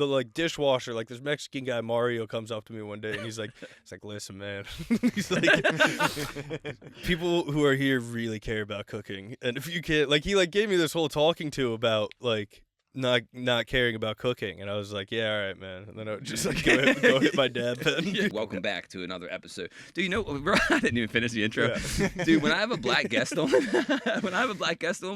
like dishwasher, like this Mexican guy Mario comes up to me one day and he's like, listen, man, he's like, people who are here really care about cooking, and if you can't, like, he like gave me this whole talking to about like not caring about cooking, and I was like, yeah, all right, man, and then I would just like go hit my dad pen. Welcome back to another episode. Dude, you know, I didn't even finish the intro. Yeah. Dude, when I have a black guest on,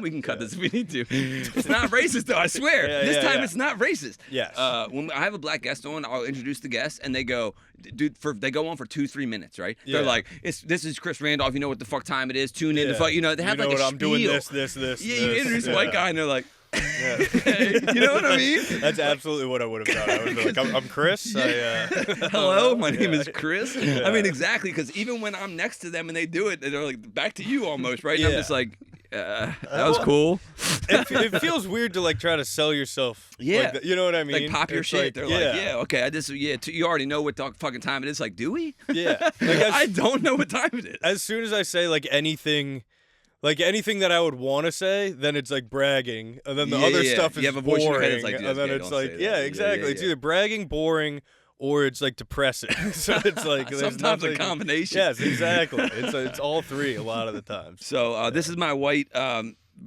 we can cut this if we need to. It's not racist though, I swear. This time it's not racist. Yes. When I have a black guest on, I'll introduce the guest, and they go, dude, they go on for 2-3 minutes, right? Yeah. They're like, this is Chris Randolph. You know what the fuck time it is? Tune in. They have like a spiel. I'm doing this. Yeah, you introduce a white guy, and they're like. Yeah. You know what I mean? That's absolutely what I would have done. I would have been like, I'm Chris. Hello, my name is Chris. Yeah. I mean, exactly, because even when I'm next to them and they do it, they're like, back to you almost, right? And I'm just like, that was cool. It feels weird to like try to sell yourself. Yeah. Like, you know what I mean? Like pop your shit. They're like, okay, you already know what the fucking time it is. Like, do we? Yeah. Like, I don't know what time it is. As soon as I say like anything that I would want to say, then it's like bragging, and then the other stuff is you have a voice boring, in your head, it's like, and then it's like, exactly. It's either bragging, boring, or it's like depressing. So it's like sometimes a combination. Yes, exactly. It's all three a lot of the time. So this is my white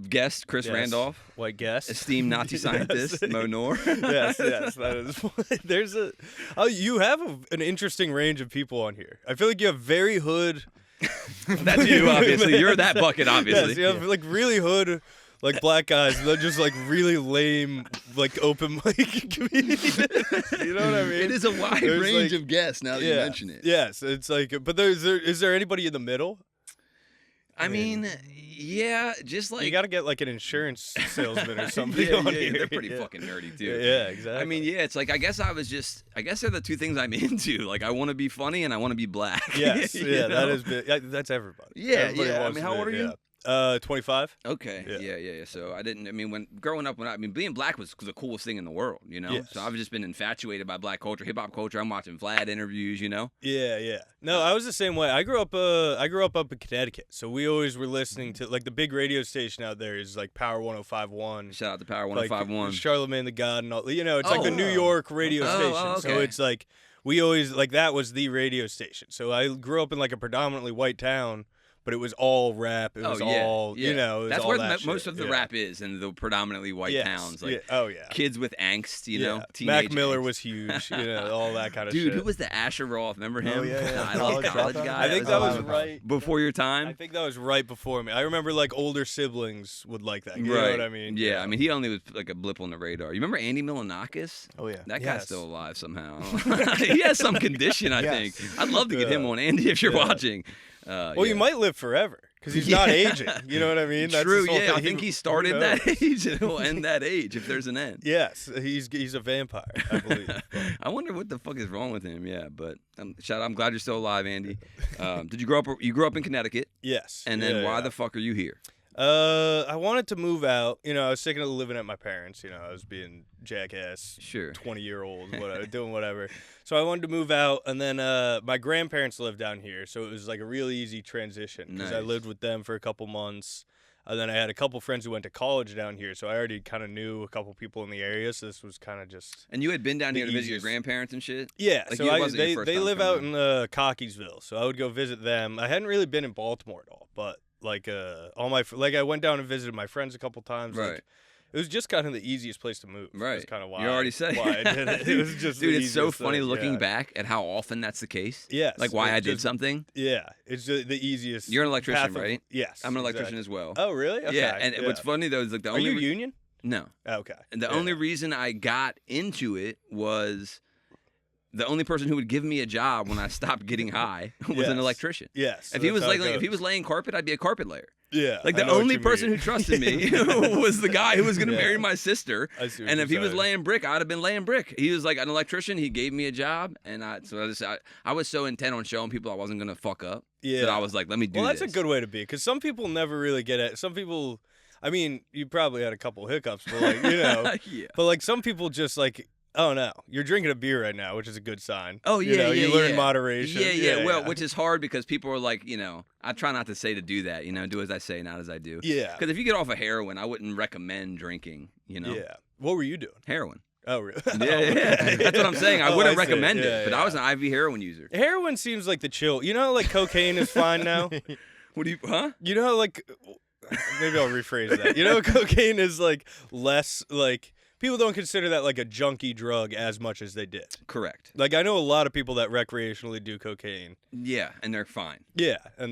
guest, Chris Randolph. White guest, esteemed Nazi scientist, Mo Noor. Yes, that is. You have an interesting range of people on here. I feel like you have very hood. That's you, obviously. You're that bucket, obviously. Yes, you have like really hood, like black guys. They're just like really lame, like open mic comedians. You know what I mean? It is a wide range of guests. Now that you mention it. Yes, it's like. But is there anybody in the middle? I mean, yeah, just like you got to get like an insurance salesman or something on here. They're pretty fucking nerdy too. Yeah, exactly. I mean, it's like I guess they're the two things I'm into. Like I want to be funny and I want to be black. Yes, that is that's everybody. Everybody I mean, how old are you? 25. Okay. Yeah. So when growing up, being black was the coolest thing in the world, you know? Yes. So I've just been infatuated by black culture, hip hop culture. I'm watching Vlad interviews, you know? Yeah. No, I was the same way. I grew up up in Connecticut. So we always were listening to like the big radio station out there is like Power 105.1. Shout out to Power 105.1. Like, Charlamagne the God and all, you know, it's like the New York radio station. Okay. So it's like we always like that was the radio station. So I grew up in like a predominantly white town. But it was all rap. It was all, you know, it was that's all where that most of the rap is in the predominantly white towns. Like, kids with angst, you know, teenage Mac Miller angst. Was huge, you know, all that kind of shit. Dude, who was the Asher Roth? Remember him? Oh, yeah. I love college guy. I think that was right before your time. I think that was right before me. I remember like older siblings would like that. You know what I mean? Yeah, I mean, he only was like a blip on the radar. You remember Andy Milonakis? Oh, yeah. That guy's still alive somehow. He has some condition, I think. I'd love to get him on, Andy, if you're watching. Well, you might live forever. Because he's not aging. You know what I mean? That's true, I think he started that age and he'll end that age if there's an end. Yes, he's a vampire, I believe. I wonder what the fuck is wrong with him, but I'm glad you're still alive, Andy. Did you grew up in Connecticut? Yes. And then why the fuck are you here? I wanted to move out. You know, I was sick of living at my parents. You know, I was being jackass, 20-year-old, doing whatever. So I wanted to move out, and then my grandparents lived down here, so it was like a really easy transition because I lived with them for a couple months. And then I had a couple friends who went to college down here, so I already kind of knew a couple people in the area. So this was kind of just. And you had been down here to visit your grandparents and shit? Yeah, like so they live out in Cockeysville, so I would go visit them. I hadn't really been in Baltimore at all, but. Like I went down and visited my friends a couple times. Right. Like, it was just kind of the easiest place to move. Right. That's kind of why. You already said why I did it. It was just dude. The It's so funny thing. looking back at how often that's the case. Yes. Like why I did something. Yeah. It's just the easiest. You're an electrician, right? Yes. I'm an electrician as well. Oh really? Okay. Yeah. And what's funny though is like the only. Are you union? No. Okay. And the only reason I got into it was. The only person who would give me a job when I stopped getting high was an electrician. Yes. If he was if he was laying carpet, I'd be a carpet layer. Yeah. Like the only person who trusted me was the guy who was going to marry my sister. And if he was laying brick, I'd have been laying brick. He was like an electrician. He gave me a job, and I was so intent on showing people I wasn't going to fuck up that I was like, let me do this. Well, that's a good way to be, because some people never really get it. Some people, I mean, you probably had a couple hiccups, but like, you know, but like some people just like. Oh no, you're drinking a beer right now, which is a good sign. Oh yeah, you learn moderation. Yeah. Well, which is hard because people are like, you know, I try not to say to do that, you know, do as I say, not as I do. Yeah. Because if you get off of heroin, I wouldn't recommend drinking, you know. Yeah. What were you doing? Heroin. Oh, really? Yeah. That's what I'm saying. I wouldn't recommend it, but I was an IV heroin user. Heroin seems like the chill. You know, like cocaine is fine now. What do you? Huh? You know, like maybe I'll rephrase that. You know, cocaine is like less like. People don't consider that like a junky drug as much as they did. Correct. Like I know a lot of people that recreationally do cocaine. Yeah, and they're fine. Yeah, and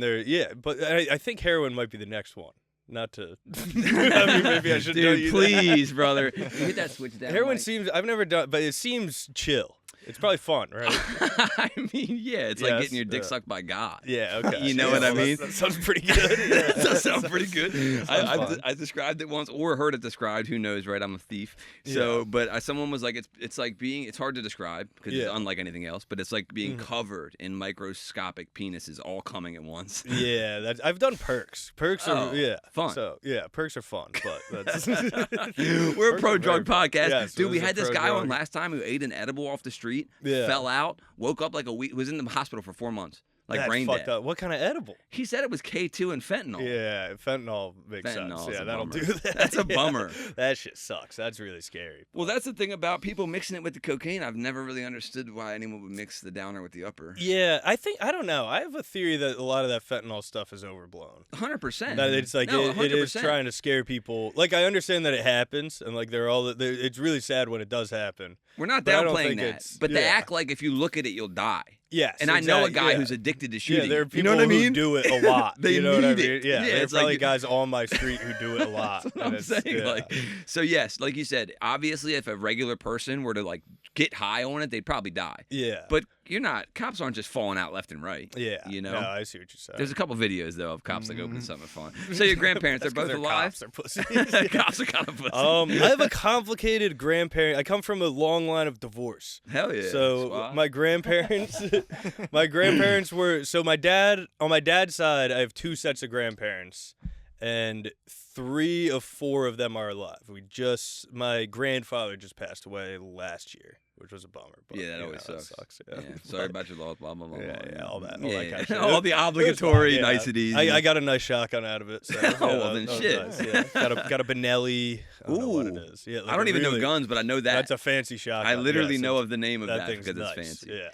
but I think heroin might be the next one. Not to. I mean, maybe I should. Dude, please, brother. You hit that switch down. Heroin seems. I've never done, but it seems chill. It's probably fun, right? I mean, yeah, it's like getting your dick sucked by God. Yeah, okay. You know what I mean? That sounds pretty good. That does sound pretty good. I described it once, or heard it described. Who knows, right? I'm a thief. So, but someone was like, it's like being. It's hard to describe because it's unlike anything else. But it's like being covered in microscopic penises all coming at once. Yeah, I've done perks. Perks are fun. So perks are fun. But that's we're a pro drug podcast, yes, dude. We had this guy on last time who ate an edible off the street. Fell out, woke up like a week, was in the hospital for 4 months. Like brain dead. Up. What kind of edible? He said it was K2 and fentanyl. Yeah, fentanyl makes sense. Yeah, that'll do that. That's a bummer. That shit sucks. That's really scary. Well, that's the thing about people mixing it with the cocaine. I've never really understood why anyone would mix the downer with the upper. Yeah, I don't know. I have a theory that a lot of that fentanyl stuff is overblown. 100%. That it's like it is trying to scare people. Like I understand that it happens, and like it's really sad when it does happen. We're not downplaying that, but they act like if you look at it, you'll die. Yes, and exactly. I know a guy who's addicted to shooting. Yeah, there are people you know what I mean? who do it a lot. They you know what I mean? it. Yeah, there are probably guys on my street who do it a lot. That's what I'm saying. So yes, like you said, obviously, if a regular person were to like get high on it, they'd probably die. Yeah, but cops aren't just falling out left and right. Yeah, you know. No, I see what you're saying. There's a couple videos though of cops like opening something fun. So your grandparents, they're both alive. Cops are pussies. Cops are kind of pussies. I have a complicated grandparent. I come from a long line of divorce. Hell yeah. So my grandparents were on my dad's side. I have 2 sets of grandparents, and 3 of 4 of them are alive. My grandfather just passed away last year, which was a bummer. But, yeah, that always sucks. Yeah. Sorry about your loss, blah, blah, blah. Yeah, all that kind of shit. All the obligatory niceties. I got a nice shotgun out of it. So, well, then shit. Nice, yeah. Got a Benelli. I don't know what it is. Yeah, I don't even know guns, but I know that. That's a fancy shotgun. I literally know of the name of that because nice. it's fancy. Yeah.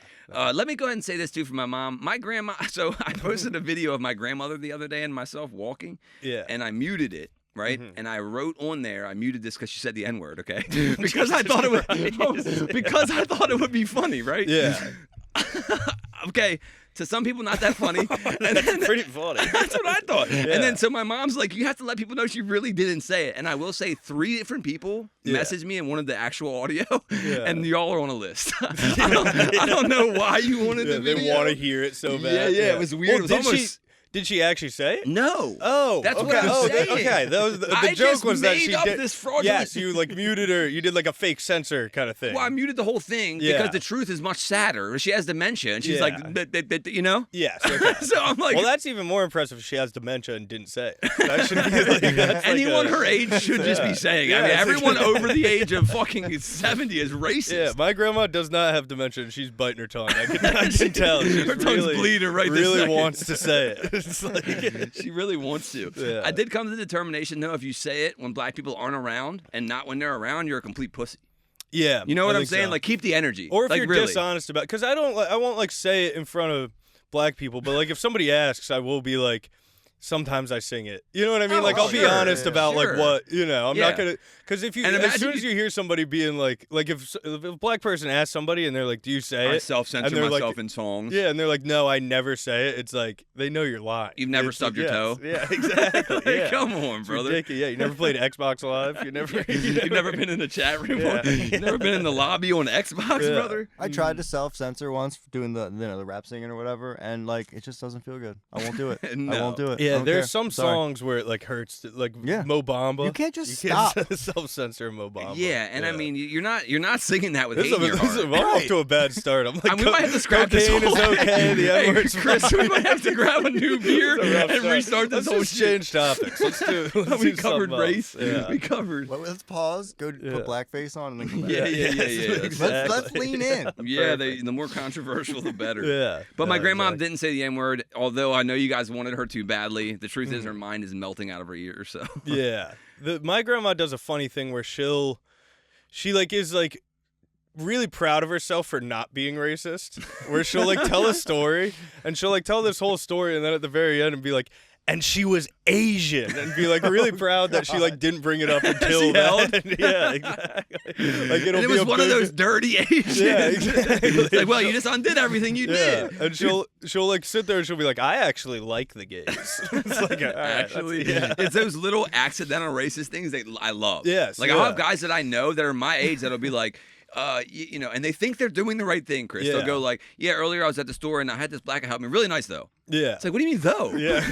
Let me go ahead and say this too for my mom. My grandma. So I posted a video of my grandmother the other day and myself walking. Yeah. And I muted it. Right, and I wrote on there. I muted this because she said the N-word. Okay, because I thought it would be funny. Right. Yeah. Okay. To some people, not that funny. That's pretty funny. That's what I thought. Yeah. And then so my mom's like, you have to let people know she really didn't say it. And I will say 3 different people messaged me and wanted the actual audio, and y'all are on a list. I don't know why you wanted the video. They want to hear it so bad. Yeah, it was weird. Well, it was almost. Did she actually say it? No. Oh, that's what I'm saying. Okay, the joke was that she did. This fraudulent. Yes, you like muted her. You did like a fake censor kind of thing. Well, I muted the whole thing because the truth is much sadder. She has dementia, and she's like, you know. Yes. Okay. So I'm like, well, that's even more impressive if she has dementia and didn't say it. That should be like, anyone her age should just be saying. I mean, everyone over the age of fucking 70 is racist. Yeah, my grandma does not have dementia, and she's biting her tongue. I can tell. Her tongue's bleeding right this really second. Wants to say it. It's like. She really wants to. Yeah. I did come to the determination, though, if you say it when black people aren't around and not when they're around, you're a complete pussy. Yeah. You know what I'm saying? So. Like, keep the energy. Or if like, you're really. dishonest about it. Because I won't, like, say it in front of black people. But, like, if somebody asks, I will be like, sometimes I sing it. You know what I mean? I'll be honest about, like, what, you know. I'm not going to. Because if you, as soon as you hear somebody being like if a black person asks somebody and they're like, do you say it? I self-censor myself in songs. Yeah, and they're like, no, I never say it. It's like, they know you're lying. You've never stubbed your toe? Yeah, exactly. Yeah. Come on, brother. Yeah, you never played Xbox Live? You've never been in the chat room? Yeah. You've never been in the lobby on Xbox, brother? I tried to self-censor once doing the rap singing or whatever, and, like, it just doesn't feel good. I won't do it. No. I won't do it. Yeah, there's some songs where it, like, hurts. Like, Mo Bamba. You can't just stop. Self-censor Mo Bamba. Yeah, and I mean, you're not singing that with hate in your heart. I'm off to a bad start. I'm like, we might have to scrap this whole is okay. The N-word's Chris, we might have to grab a new beer and restart this whole shit. Change topics. Let's do. We covered race. Yeah. We covered. Well, let's pause. Go put blackface on and then come back. Yeah. Exactly. Let's lean in. Yeah, the more controversial, the better. Yeah. But my grandma didn't say the N-word, although I know you guys wanted her to badly. The truth is, her mind is melting out of her ears. So yeah, my grandma does a funny thing where she like is like really proud of herself for not being racist. Where she'll like tell a story, and she'll like tell this whole story, and then at the very end, and be like, and she was Asian, and be like really proud that she like didn't bring it up until then. Yeah, exactly. Like it was one of those dirty Asians. Yeah, exactly. Like, well, you just undid everything you did. And she'll like sit there and she'll be like, I actually like the gays. It's like actually, it's those little accidental racist things that I love. Yes, like I'll have guys that I know that are my age that'll be like, you know, and they think they're doing the right thing, Chris. They'll go like, yeah, earlier I was at the store and I had this black guy help me. Really nice though. Yeah. It's like, what do you mean though? Yeah.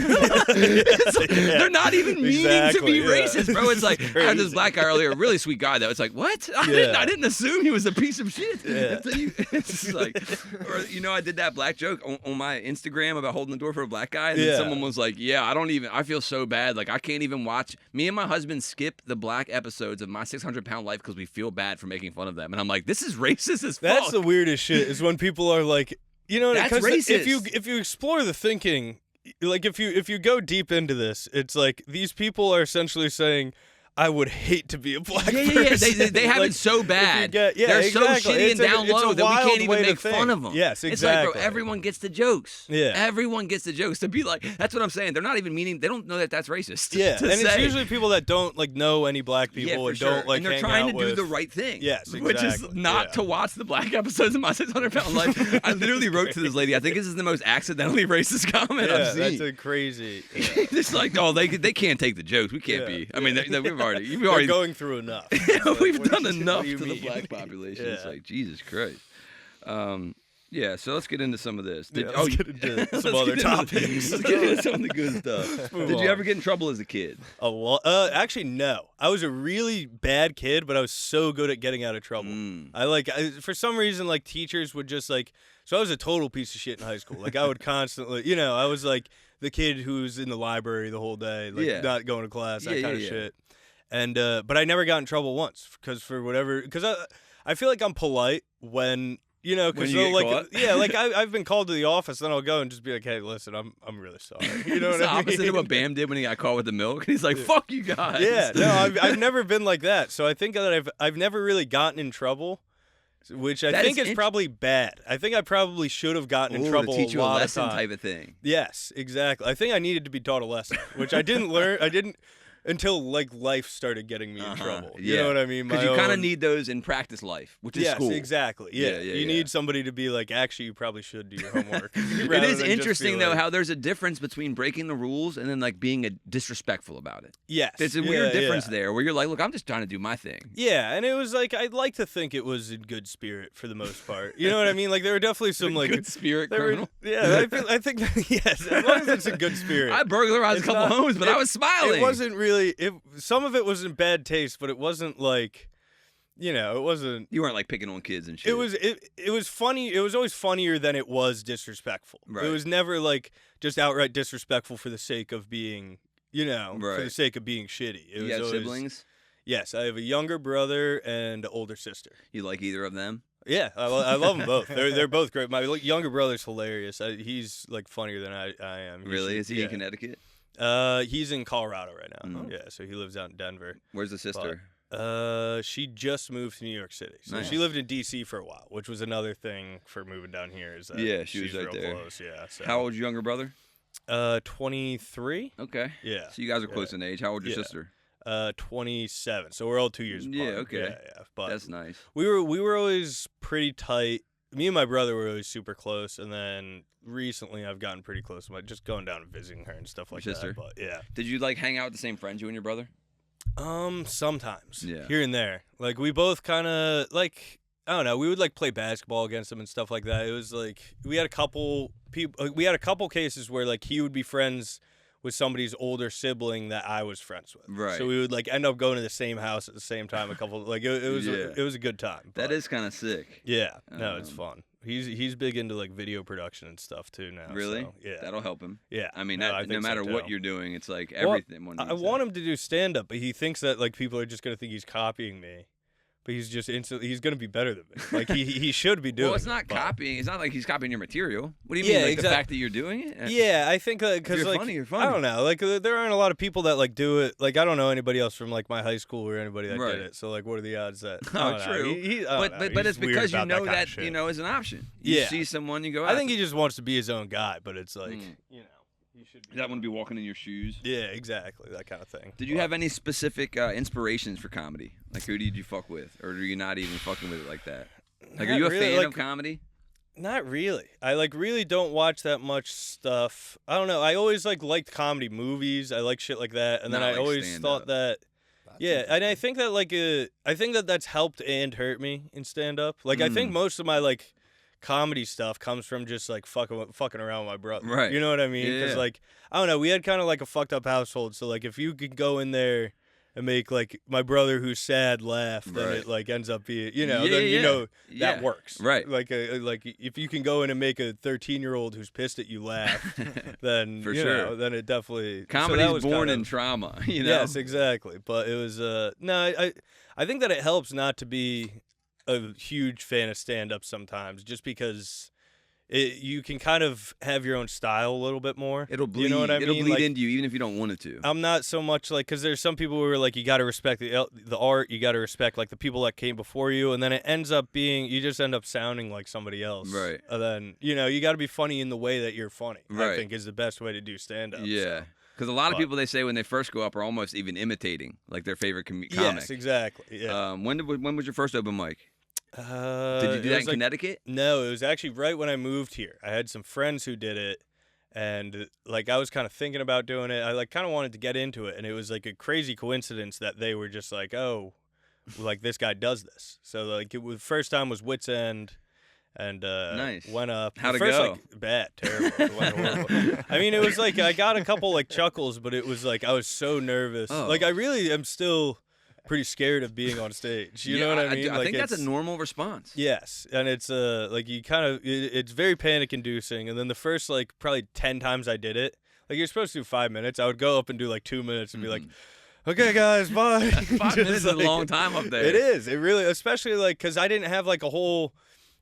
Like, they're not even meaning to be racist, bro. It's like, I had this black guy earlier, really sweet guy though. It's like, what? I didn't assume he was a piece of shit. Yeah. It's like, or you know, I did that black joke on my Instagram about holding the door for a black guy, and then someone was like, yeah, I feel so bad. Like I can't even watch. Me and my husband skip the black episodes of My 600-Pound Life because we feel bad for making fun of them. And I'm like, this is racist as fuck. That's the weirdest shit. Is when people are like. You know, that's racist. If you explore the thinking, like if you go deep into this, it's like these people are essentially saying, I would hate to be a black person. Yeah. They have it so bad. They're exactly. so shitty and down low that we can't even make fun of them. Yes, exactly. It's like, bro, everyone gets the jokes. Yeah. Everyone gets the jokes. To be like, that's what I'm saying. They're not even meaning, they don't know that that's racist. Yeah, and it's usually people that don't like know any black people and don't like and they're trying to do the right thing. Yes, exactly. Which is not to watch the black episodes of My 600-Pound Life. I literally wrote to this lady, I think this is the most accidentally racist comment I've seen. That's a crazy. It's like, oh, they can't take the jokes. We can't be. I mean, we've already going through enough. We've done enough to the black population. It's like, Jesus Christ. Yeah, so let's get into some of this. Let's get into some other topics. Let's get into some of the good stuff. Did you ever get in trouble as a kid? Oh, well, actually, no. I was a really bad kid, but I was so good at getting out of trouble. For some reason, like, teachers would just, like, so I was a total piece of shit in high school. Like, I would constantly, you know, I was, like, the kid who's in the library the whole day, like, not going to class, that kind of shit. And but I never got in trouble once because I feel like I'm polite when you know because like like I've been called to the office, then I'll go and just be like, hey, listen, I'm really sorry. You know what I mean? Opposite of what Bam did when he got caught with the milk. He's like, fuck you guys. Yeah, no, I've never been like that. So I think that I've never really gotten in trouble. Which I think is probably bad. I think I probably should have gotten in trouble to teach you a lesson of time. Type of thing. Yes, exactly. I think I needed to be taught a lesson, which I didn't learn. I didn't. Until like life started getting me in trouble. You know what I mean? Because you kind of need those in practice life, which is school. Yes, exactly. Yeah. You need somebody to be like, actually, you probably should do your homework. It is interesting though how there's a difference between breaking the rules and then like being disrespectful about it. Yes. There's a weird difference there where you're like, look, I'm just trying to do my thing. Yeah, and it was like I'd like to think it was in good spirit for the most part. You know what I mean? Like there were definitely some like good spirit criminal. I think yes, as long as it's in good spirit. I burglarized a couple homes, but I was smiling. It wasn't really some of it was in bad taste, but it wasn't like, you know, it wasn't. You weren't like picking on kids and shit. It was funny. It was always funnier than it was disrespectful. Right. It was never like just outright disrespectful for the sake of being, you know, for the sake of being shitty. You have siblings? Yes, I have a younger brother and an older sister. You like either of them? Yeah, I love them both. They're both great. My younger brother's hilarious. He's like funnier than I am. Really? Is he in Connecticut? He's in Colorado right now. Yeah, so he lives out in Denver. Where's the sister? She just moved to New York City. So she lived in D.C. for a while, which was another thing for moving down here. Is that she was right real there. Close. Yeah. So. How old's your younger brother? 23. Okay. Yeah. So you guys are close in age. How old's your sister? 27. So we're all 2 years apart. Yeah. Okay. Yeah. But that's nice. We were always pretty tight. Me and my brother were always super close, and then recently I've gotten pretty close. Just going down and visiting her and stuff like that. But yeah. Did you like hang out with the same friends, you and your brother? Sometimes. Yeah. Here and there. Like we both kind of like I don't know. We would like play basketball against them and stuff like that. It was like we had a couple people. We had a couple cases where like he would be friends with somebody's older sibling that I was friends with. Right. So we would like end up going to the same house at the same time. It was a good time. That is kind of sick. Yeah. No, it's fun. He's big into like video production and stuff too now. Really? So, yeah. That'll help him. Yeah. I mean, no matter what you're doing, it's like everything. I want him to do stand up, but he thinks that like people are just gonna think he's copying me. but he's just he's gonna be better than me. Like he should be doing. Well, it's not copying. It's not like he's copying your material. What do you mean? Like the fact that you're doing it? Yeah, I think because you're like funny, you're funny. I don't know. Like there aren't a lot of people that like do it. Like I don't know anybody else from like my high school or anybody that did it. So like, what are the odds that? Oh, true. But it's because you know that you know is an option. You see someone, you go. I think he just wants to be his own guy, but it's like you know. That one be walking in your shoes. Yeah, exactly, that kind of thing. Did you have any specific inspirations for comedy? Like, who did you fuck with, or are you not even fucking with it like that? Like, are you a fan of comedy? Not really. I like really don't watch that much stuff. I don't know. I always liked comedy movies. I like shit like that, and then I always thought that. Yeah, and I think that I think that that's helped and hurt me in stand up. Like, I think most of my like comedy stuff comes from just like fucking around with my brother. Right. You know what I mean? Because like I don't know, we had kind of like a fucked up household. So like if you could go in there and make like my brother who's sad laugh, then it like ends up being you know that works. Right. Like if you can go in and make a 13-year-old who's pissed at you laugh, then for you sure. know, then it definitely comedy's born in trauma. You know. Yes, exactly. But it was no, I think that it helps not to be a huge fan of stand-up sometimes, just because you can kind of have your own style a little bit more. It'll bleed. You know what I mean? It'll bleed into you, even if you don't want it to. I'm not so much like, because there's some people who are like, you got to respect the art, you got to respect like the people that came before you, and then it ends up being, you just end up sounding like somebody else. Right. And then, you know, you got to be funny in the way that you're funny. Right. I think is the best way to do stand-up. Yeah. Because a lot of people, they say when they first go up, are almost even imitating like their favorite comic. Yes, exactly. Yeah. When was your first open mic? Did you do that in Connecticut? No, it was actually right when I moved here. I had some friends who did it, and like I was kind of thinking about doing it. I like kind of wanted to get into it, and it was like a crazy coincidence that they were just like, "Oh, like this guy does this." So like it was first time was Wits End, and nice. Went up. How'd it first, go? Like, bad, terrible. It went horrible. I mean, it was like I got a couple like chuckles, but it was like I was so nervous. Oh. Like I really am still pretty scared of being on stage. You know what I mean? I think that's a normal response. Yes, and it's like you kind of it's very panic inducing. And then the first like probably 10 times I did it, like you're supposed to do 5 minutes. I would go up and do like 2 minutes and be like, "Okay, guys, bye." 5 minutes is a long time up there. It is. It really, especially like because I didn't have like a whole.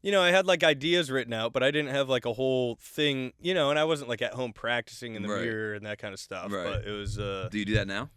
You know, I had like ideas written out, but I didn't have like a whole thing. You know, and I wasn't like at home practicing in the mirror and that kind of stuff. Right. But it was. Do you do that now?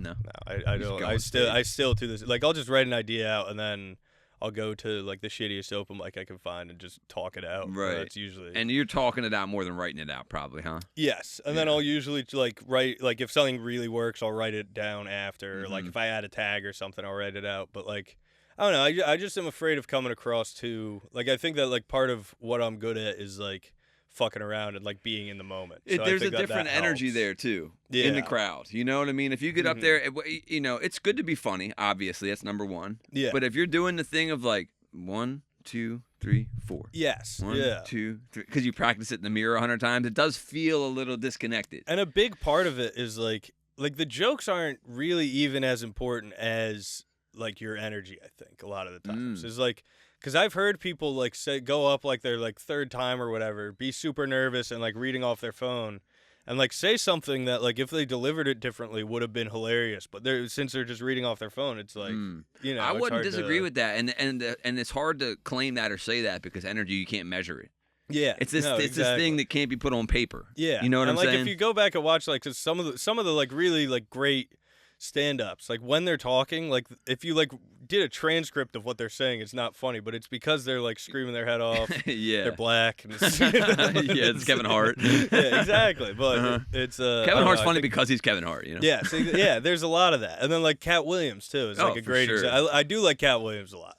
No, I don't. I still to this. Like, I'll just write an idea out and then I'll go to like the shittiest open mic I can find and just talk it out. Right. That's usually. And you're talking it out more than writing it out, probably, huh? Yes, and then I'll usually like write like if something really works, I'll write it down after. Like if I add a tag or something, I'll write it out. But like, I don't know. I just am afraid of coming across too. Like, I think that like part of what I'm good at is like fucking around and like being in the moment. So there's a different energy there too in the crowd. You know what I mean? If you get up there, you know, it's good to be funny. Obviously, that's number one. Yeah. But if you're doing the thing of like 1, 2, 3, 4. Yes. 1, 2, 3, because you practice it in the mirror 100 times, it does feel a little disconnected. And a big part of it is like the jokes aren't really even as important as like your energy. I think a lot of the times is like. Because I've heard people like say go up like their like third time or whatever, be super nervous and like reading off their phone, and like say something that like if they delivered it differently would have been hilarious. But since they're just reading off their phone, it's like you know. I wouldn't disagree with that, and it's hard to claim that or say that because energy you can't measure it. Yeah, it's this thing that can't be put on paper. Yeah, you know what I'm saying. Like if you go back and watch like some of the like really like great stand-ups, like when they're talking, like if you like did a transcript of what they're saying, it's not funny, but it's because they're like screaming their head off. Yeah, they're black. And it's, it's Kevin Hart. Yeah, exactly. But it's Kevin Hart's funny because he's Kevin Hart. You know. Yeah, yeah. There's a lot of that, and then like Cat Williams too is like a great example. I do like Cat Williams a lot.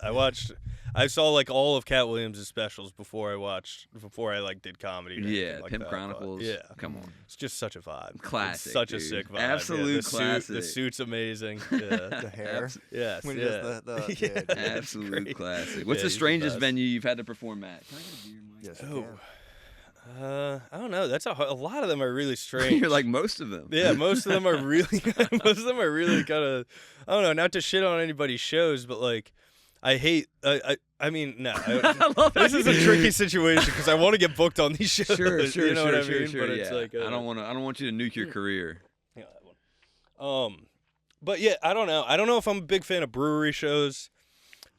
I saw like all of Cat Williams' specials before I like did comedy. Yeah, like Pimp that. Chronicles. Yeah, come on, it's just such a vibe. Classic, it's such dude. a sick vibe. Absolute classic. The suit's amazing. Yeah. The hair. Yes. When absolute classic. What's the strangest venue you've had to perform at? Can I get a beer, Mike? Yes. I don't know. That's a lot of them are really strange. You're like most of them. Yeah, most of them are really kind of. I don't know. Not to shit on anybody's shows, but like, I hate. I mean, no. This is a tricky situation because I want to get booked on these shows. Sure. You know what I mean? Sure, but it's like I don't want you to nuke your career. Yeah, that one. But yeah, I don't know. I don't know if I'm a big fan of brewery shows.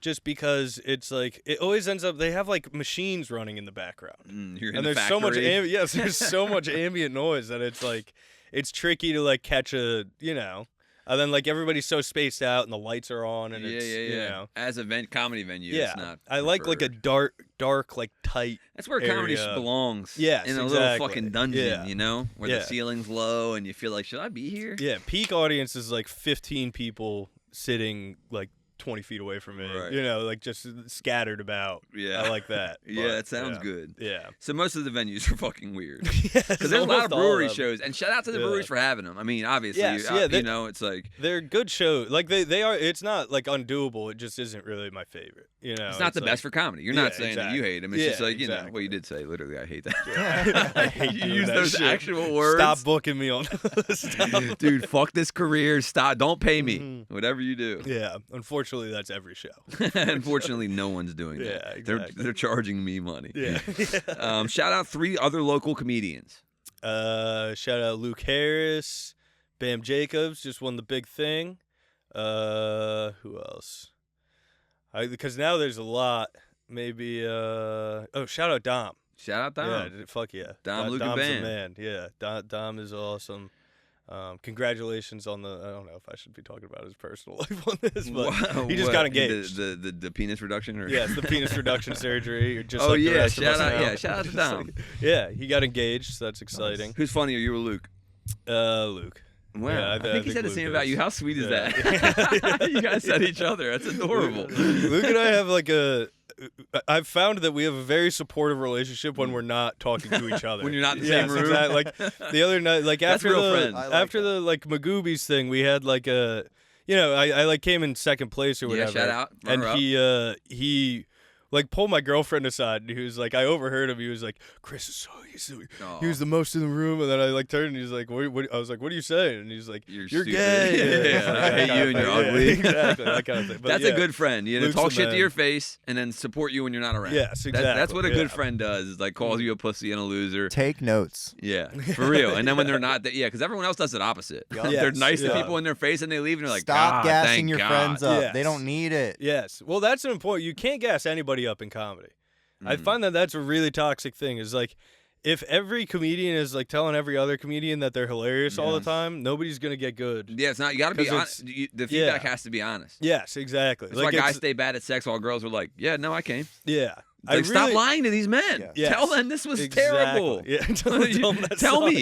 just because it's like it always ends up they have like machines running in the background. You're in and the there's factory. so much there's so much ambient noise that it's like it's tricky to like catch a, you know. And then like everybody's so spaced out and the lights are on and it's you know. As a comedy venue, yeah. it's not I like a dark like tight. That's where comedy belongs. Yes, in a little fucking dungeon, you know, where the ceiling's low and you feel like, should I be here? Yeah, peak audience is like 15 people sitting like 20 feet away from me, you know, like just scattered about. Yeah, I like that. Yeah, that sounds good. Yeah. So most of the venues are fucking weird. Because there's a lot of brewery shows, and shout out to the breweries for having them. I mean, obviously, you know, it's like they're good shows. Like they are. It's not like undoable. It just isn't really my favorite. You know, it's not the best for comedy. You're not saying that you hate them. It's just like you know. Well, you did say literally, I hate that. I hate you use those shit. Actual words. Stop booking me on. Dude, fuck this career. Stop. Don't pay me. Whatever you do. Yeah. Unfortunately, that's every show. Unfortunately, no one's doing that. Yeah, exactly. They're charging me money. Yeah. Shout out 3 other local comedians. Shout out Luke Harris, Bam Jacobs just won the big thing. Who else? Because now there's a lot. Maybe shout out Dom. Shout out Dom. Yeah, fuck yeah. Dom's a band. man. Yeah, Dom is awesome. Congratulations on the. I don't know if I should be talking about his personal life on this, but he just got engaged. The penis reduction, or yes, the penis reduction surgery. Just oh like yeah, the rest of us now. shout out to Dom. Yeah, he got engaged, so that's exciting. Nice. Who's funnier, you or Luke? Luke. Wow, yeah, I think he said the same about you. How sweet is that? Yeah. You guys said each other. That's adorable. Luke and I have like I've found that we have a very supportive relationship when we're not talking to each other. When you're not in the same room. Exactly. Like the other night, like That's after real friends. after the like Magoobies thing, we had like a, you know, I like came in second place or whatever. Yeah, shout out. And he like pulled my girlfriend aside and he was like, I overheard him. He was like, Chris is so he was the most in the room, and then I like turned and he's like, what? I was like, what are you saying? And he's like, you're gay. Yeah. I hate you and you're ugly. Exactly, that kind of thing. But that's a good friend. You know, Luke's talk shit to your face and then support you when you're not around. Yes, exactly. That's what a good friend does. Is like calls you a pussy and a loser. Take notes. Yeah, for real. And then when they're not, because everyone else does it opposite. They're nice to people in their face and they leave and they're like, stop gassing thank your God. friends up. Yes. They don't need it. Yes. Well, that's an important. You can't gas anybody up in comedy. I find that that's a really toxic thing. Is like, if every comedian is like telling every other comedian that they're hilarious all the time, nobody's gonna get good. Yeah, it's not. You gotta be honest. The feedback has to be honest. Yes, exactly. That's why guys stay bad at sex while girls are like, yeah, no, I came. Yeah. Like, stop lying to these men. Yeah. Yes. Tell them this was terrible. Yeah. Tell me.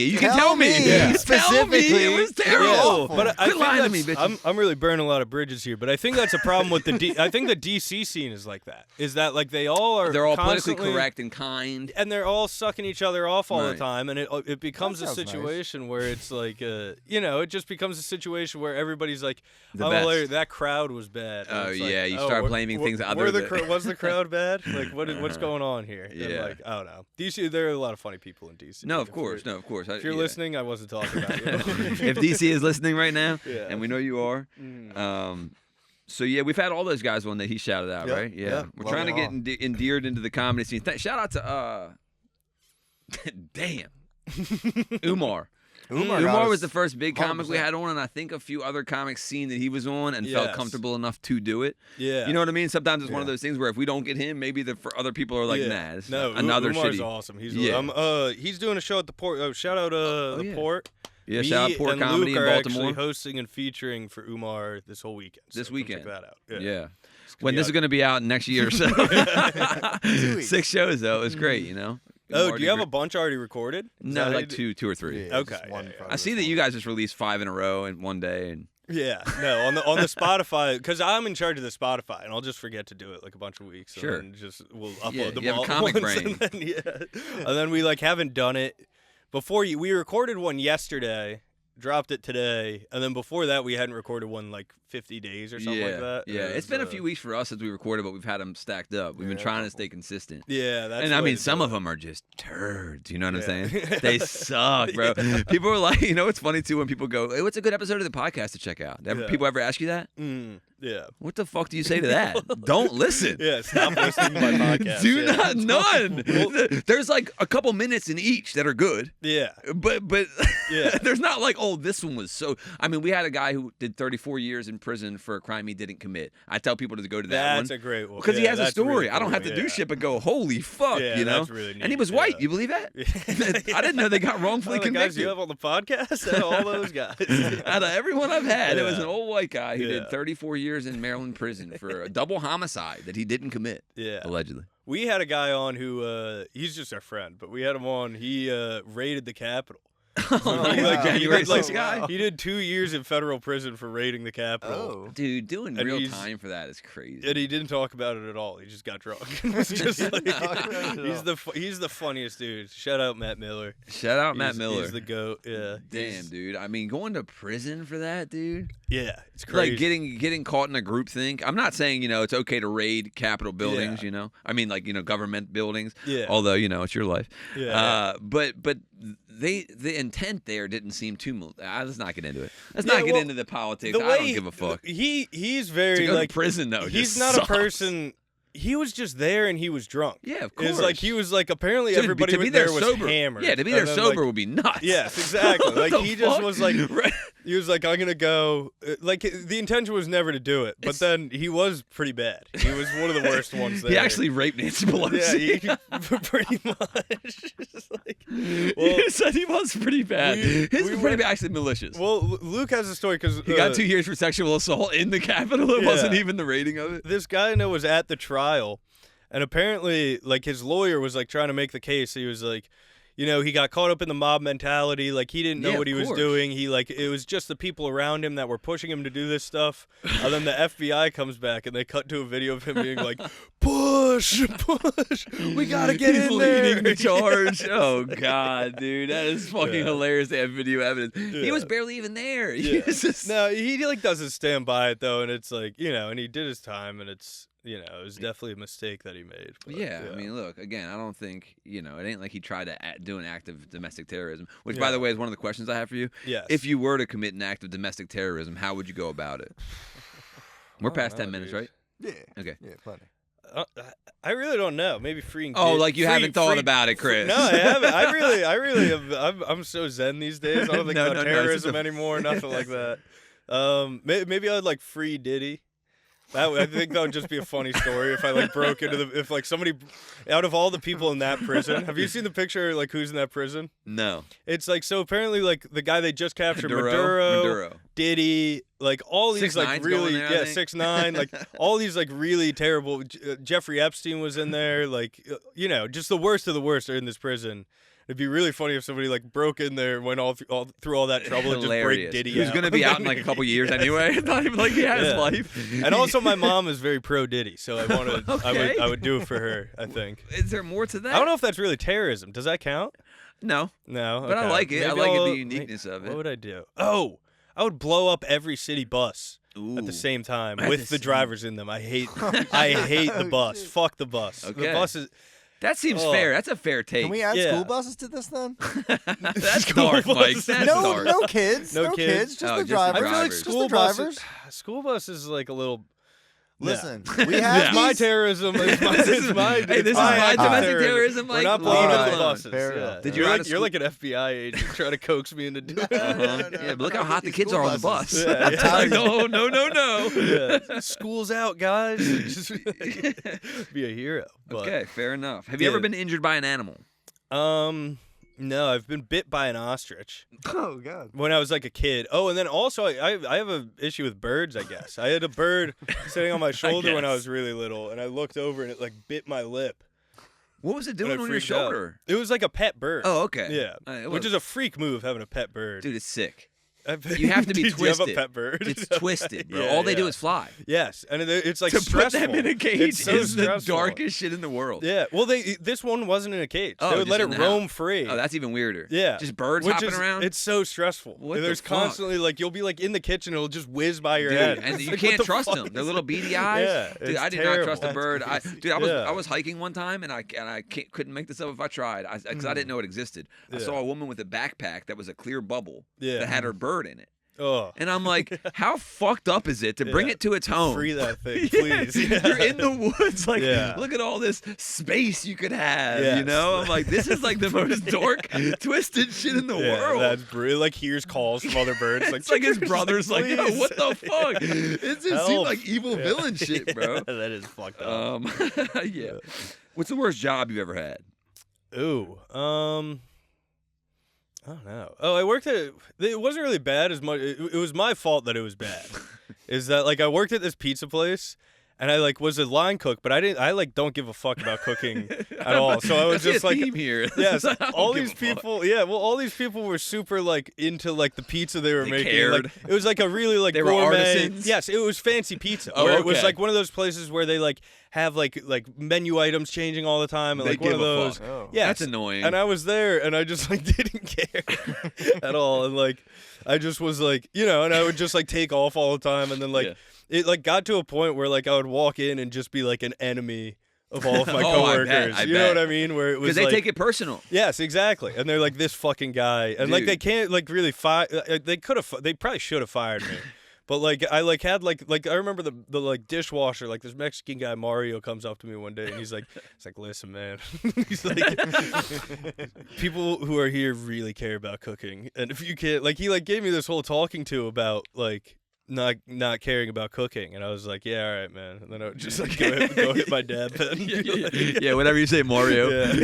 You can tell me. Yeah. Tell me it was terrible. Yeah. But quit lying to me, bitch. I'm really burning a lot of bridges here, but I think that's a problem with I think the DC scene is like that. Is that like they're all politically correct and kind, and they're all sucking each other off all the time, and it becomes a situation where it's like you know, it just becomes a situation where everybody's like, that crowd was bad. Oh yeah, you start blaming things other than was the crowd bad? Like what's going on here? Yeah. And like, I don't know. DC, there are a lot of funny people in DC. No, of course. If you're listening, I wasn't talking about you. If DC is listening right now, and we know you are, so yeah, we've had all those guys on that he shouted out, right? Yeah. We're trying to get endeared into the comedy scene. Shout out to damn, Umar. Umar was the first big comic 100%. We had on, and I think a few other comics seen that he was on and felt comfortable enough to do it. Yeah, you know what I mean. Sometimes it's one of those things where if we don't get him, maybe for other people are like, nah, this is another Umar's shitty. Awesome. He's doing a show at the Port. Shout out the Port. Yeah, shout out Port Comedy Luke in Baltimore. Actually hosting and featuring for Umar this whole weekend. So this weekend, check that out. Yeah. When this is going to be out next year or so. 6 shows though, it's great, you know. Oh, do you have a bunch already recorded? No, like two or three. Yeah, okay. I see that you guys just released 5 in a row in one day, and yeah, no, on the Spotify, because I'm in charge of the Spotify, and I'll just forget to do it like a bunch of weeks. Sure. And we'll upload them you all have a comic at once, brain. And then we like haven't done it before. We recorded one yesterday, dropped it today, and then before that we hadn't recorded one like 50 days or something like that. Yeah, it's been a few weeks for us since we recorded, but we've had them stacked up. We've been trying to stay consistent. Yeah, that's and I mean, some of them are just turds. You know what I'm saying? They suck, bro. People are like, you know, it's funny too when people go, "Hey, what's a good episode of the podcast to check out?" People ever ask you that? Yeah. What the fuck do you say to that? Don't listen. Yeah, stop listening to my podcast. Do not, none. There's like a couple minutes in each that are good. Yeah. But yeah. There's not like, oh, this one was so. I mean, we had a guy who did 34 years in prison for a crime he didn't commit. I tell people to go to that one. That's a great one. Because he has a story. Really I don't have to do shit but go, holy fuck, yeah, you know? That's really neat. And he was white. You believe that? I didn't know they got wrongfully convicted. Guys you have on the podcast? All those guys. Out of everyone I've had, it was an old white guy who did 34 years in Maryland prison for a double homicide that he didn't commit. Yeah. Allegedly. We had a guy on who, he's just our friend, but we had him on, he raided the Capitol. He did 2 years in federal prison for raiding the Capitol. Oh. Dude, doing real time for that is crazy. And he didn't talk about it at all. He just got drunk. It's just like, he's the funniest dude. Shout out Matt Miller. Shout out Matt Miller. He's the GOAT. Yeah. Damn, dude. I mean, going to prison for that, dude. Yeah, it's crazy. Like getting caught in a group think. I'm not saying, it's okay to raid Capitol buildings, I mean, like, government buildings. Yeah. Although, it's your life. Yeah. But the intent there didn't seem too. Let's not get into it. Let's not get into the politics. I don't give a fuck. He's very to go like to prison though. He's not sucks. A person. He was just there and he was drunk. Yeah, of course. It's like he was like apparently everybody to be there was sober. hammered. Yeah, to be there sober would be nuts. Yes, exactly. Like he just was like he was like I'm gonna go. Like the intention was never to do it, but then he was pretty bad. He was one of the worst ones there. He actually raped Nancy Pelosi. Yeah, pretty much. He said he was pretty bad. His was pretty actually malicious. Well, Luke has a story because he got 2 years for sexual assault in the Capitol. It wasn't even the rating of it. This guy I know was at the trial, and apparently, like his lawyer was like trying to make the case. He was like, he got caught up in the mob mentality. Like he didn't know what he was doing. He it was just the people around him that were pushing him to do this stuff. And then the FBI comes back and they cut to a video of him being like, "Push, we gotta get in there." Leading the charge. Oh God, dude, that is fucking hilarious. They have video evidence. Yeah. He was barely even there. Yeah. No, he like doesn't stand by it though, and it's like and he did his time, and it's. It was definitely a mistake that he made. But, I mean, look, again, I don't think, it ain't like he tried to do an act of domestic terrorism, which, by the way, is one of the questions I have for you. Yes. If you were to commit an act of domestic terrorism, how would you go about it? We're past 10 minutes, right? Yeah. Okay. Yeah, plenty. I really don't know. Maybe freeing. You haven't thought about it, Chris. No, I haven't. I really have. I'm so zen these days. I don't think about terrorism anymore. Nothing like that. Maybe I'd like free Diddy. I think that would just be a funny story if I like broke into if like somebody out of all the people in that prison. Have you seen the picture like who's in that prison? No. It's like so apparently like the guy they just captured, Maduro. Diddy, like all these like really 6ix9ine, like all these like really terrible. Jeffrey Epstein was in there, like just the worst of the worst are in this prison. It'd be really funny if somebody like broke in there, went all through all that trouble, and just break Diddy Who's going to be out in like a couple years anyway. It's not even like he had his life. And also, my mom is very pro Diddy, so I wanted, I would do it for her. I think. Is there more to that? I don't know if that's really terrorism. Does that count? No. No. But I like it. I like the uniqueness of it. What would I do? Oh, I would blow up every city bus. At the same time with the drivers in them. I hate the bus. Fuck the bus. Okay. The bus is. That seems fair. That's a fair take. Can we add school buses to this then? That's dark, Mike. That's dark. No kids. No kids. Just the drivers. I feel like school buses is like a little. Listen, we have my terrorism. This is my domestic terrorism. We're not blowing up the buses. Did You're like an FBI agent trying to coax me into doing it. Yeah, but look how hot the kids are on the bus. No. School's out, guys. Just be a hero. Okay, fair enough. Have you ever been injured by an animal? No, I've been bit by an ostrich. Oh, God. When I was like a kid. Oh, and then also I have an issue with birds, I guess. I had a bird sitting on my shoulder when I was really little, and I looked over and it like bit my lip. What was it doing on your shoulder? It was like a pet bird. Oh, okay. Yeah, which is a freak move, having a pet bird. Dude, it's sick. You have to be twisted. You have a pet bird? It's twisted, bro. All they do is fly. Yes, and it's like to stressful. Put them in a cage it's so is stressful. The darkest shit in the world. Yeah, well, this one wasn't in a cage. Oh, they would let it roam free. Oh, that's even weirder. Yeah, just birds hopping around. It's so stressful. There's constantly like you'll be like in the kitchen, it'll just whiz by your head, and you can't trust them. They're little beady eyes. Yeah, dude, I did not trust a bird. I was hiking one time and I couldn't make this up if I tried because I didn't know it existed. I saw a woman with a backpack that was a clear bubble that had her bird in it. Oh. And I'm like, how fucked up is it to bring it to its home? Free that thing, please. Yeah. You're in the woods, like, look at all this space you could have, you know? I'm like, this is like the most dork, twisted shit in the world. That's brutal. Like, hears calls from other birds. Like, it's like his brother's like, yo, what the fuck? It just seemed like evil villain shit, bro. That is fucked up. Yeah. What's the worst job you've ever had? Ooh, I don't know. Oh, I worked at. It wasn't really bad as much. It was my fault that it was bad. Is that like I worked at this pizza place, and I like was a line cook, but I didn't. I like don't give a fuck about cooking at all. So I was just like, here. Yes, all these people. Yeah, well, all these people were super like into like the pizza they were making. Cared. Like, it was like a really like they gourmet. Were artisans? Yes, it was fancy pizza. Oh, where it was like one of those places where they like have like menu items changing all the time, and they like one of those. Fuck. Oh. Yeah, that's annoying. And I was there, and I just like didn't care at all, and like I just was like, you know, and I would just like take off all the time, and then like it like got to a point where like I would walk in and just be like an enemy of all of my coworkers. I you bet. know what I mean? Where it was because they take it personal. Yes, exactly, and they're like this fucking guy, and like they can't like really fire. They probably should have fired me. But like I like had like I remember the like dishwasher, like this Mexican guy Mario comes up to me one day and he's like listen man, he's like people who are here really care about cooking, and if you can't like he like gave me this whole talking to about like not caring about cooking, and I was like, yeah, all right, man. And then I would just like go hit my dad pen. Yeah, whatever you say, Mario. Yeah.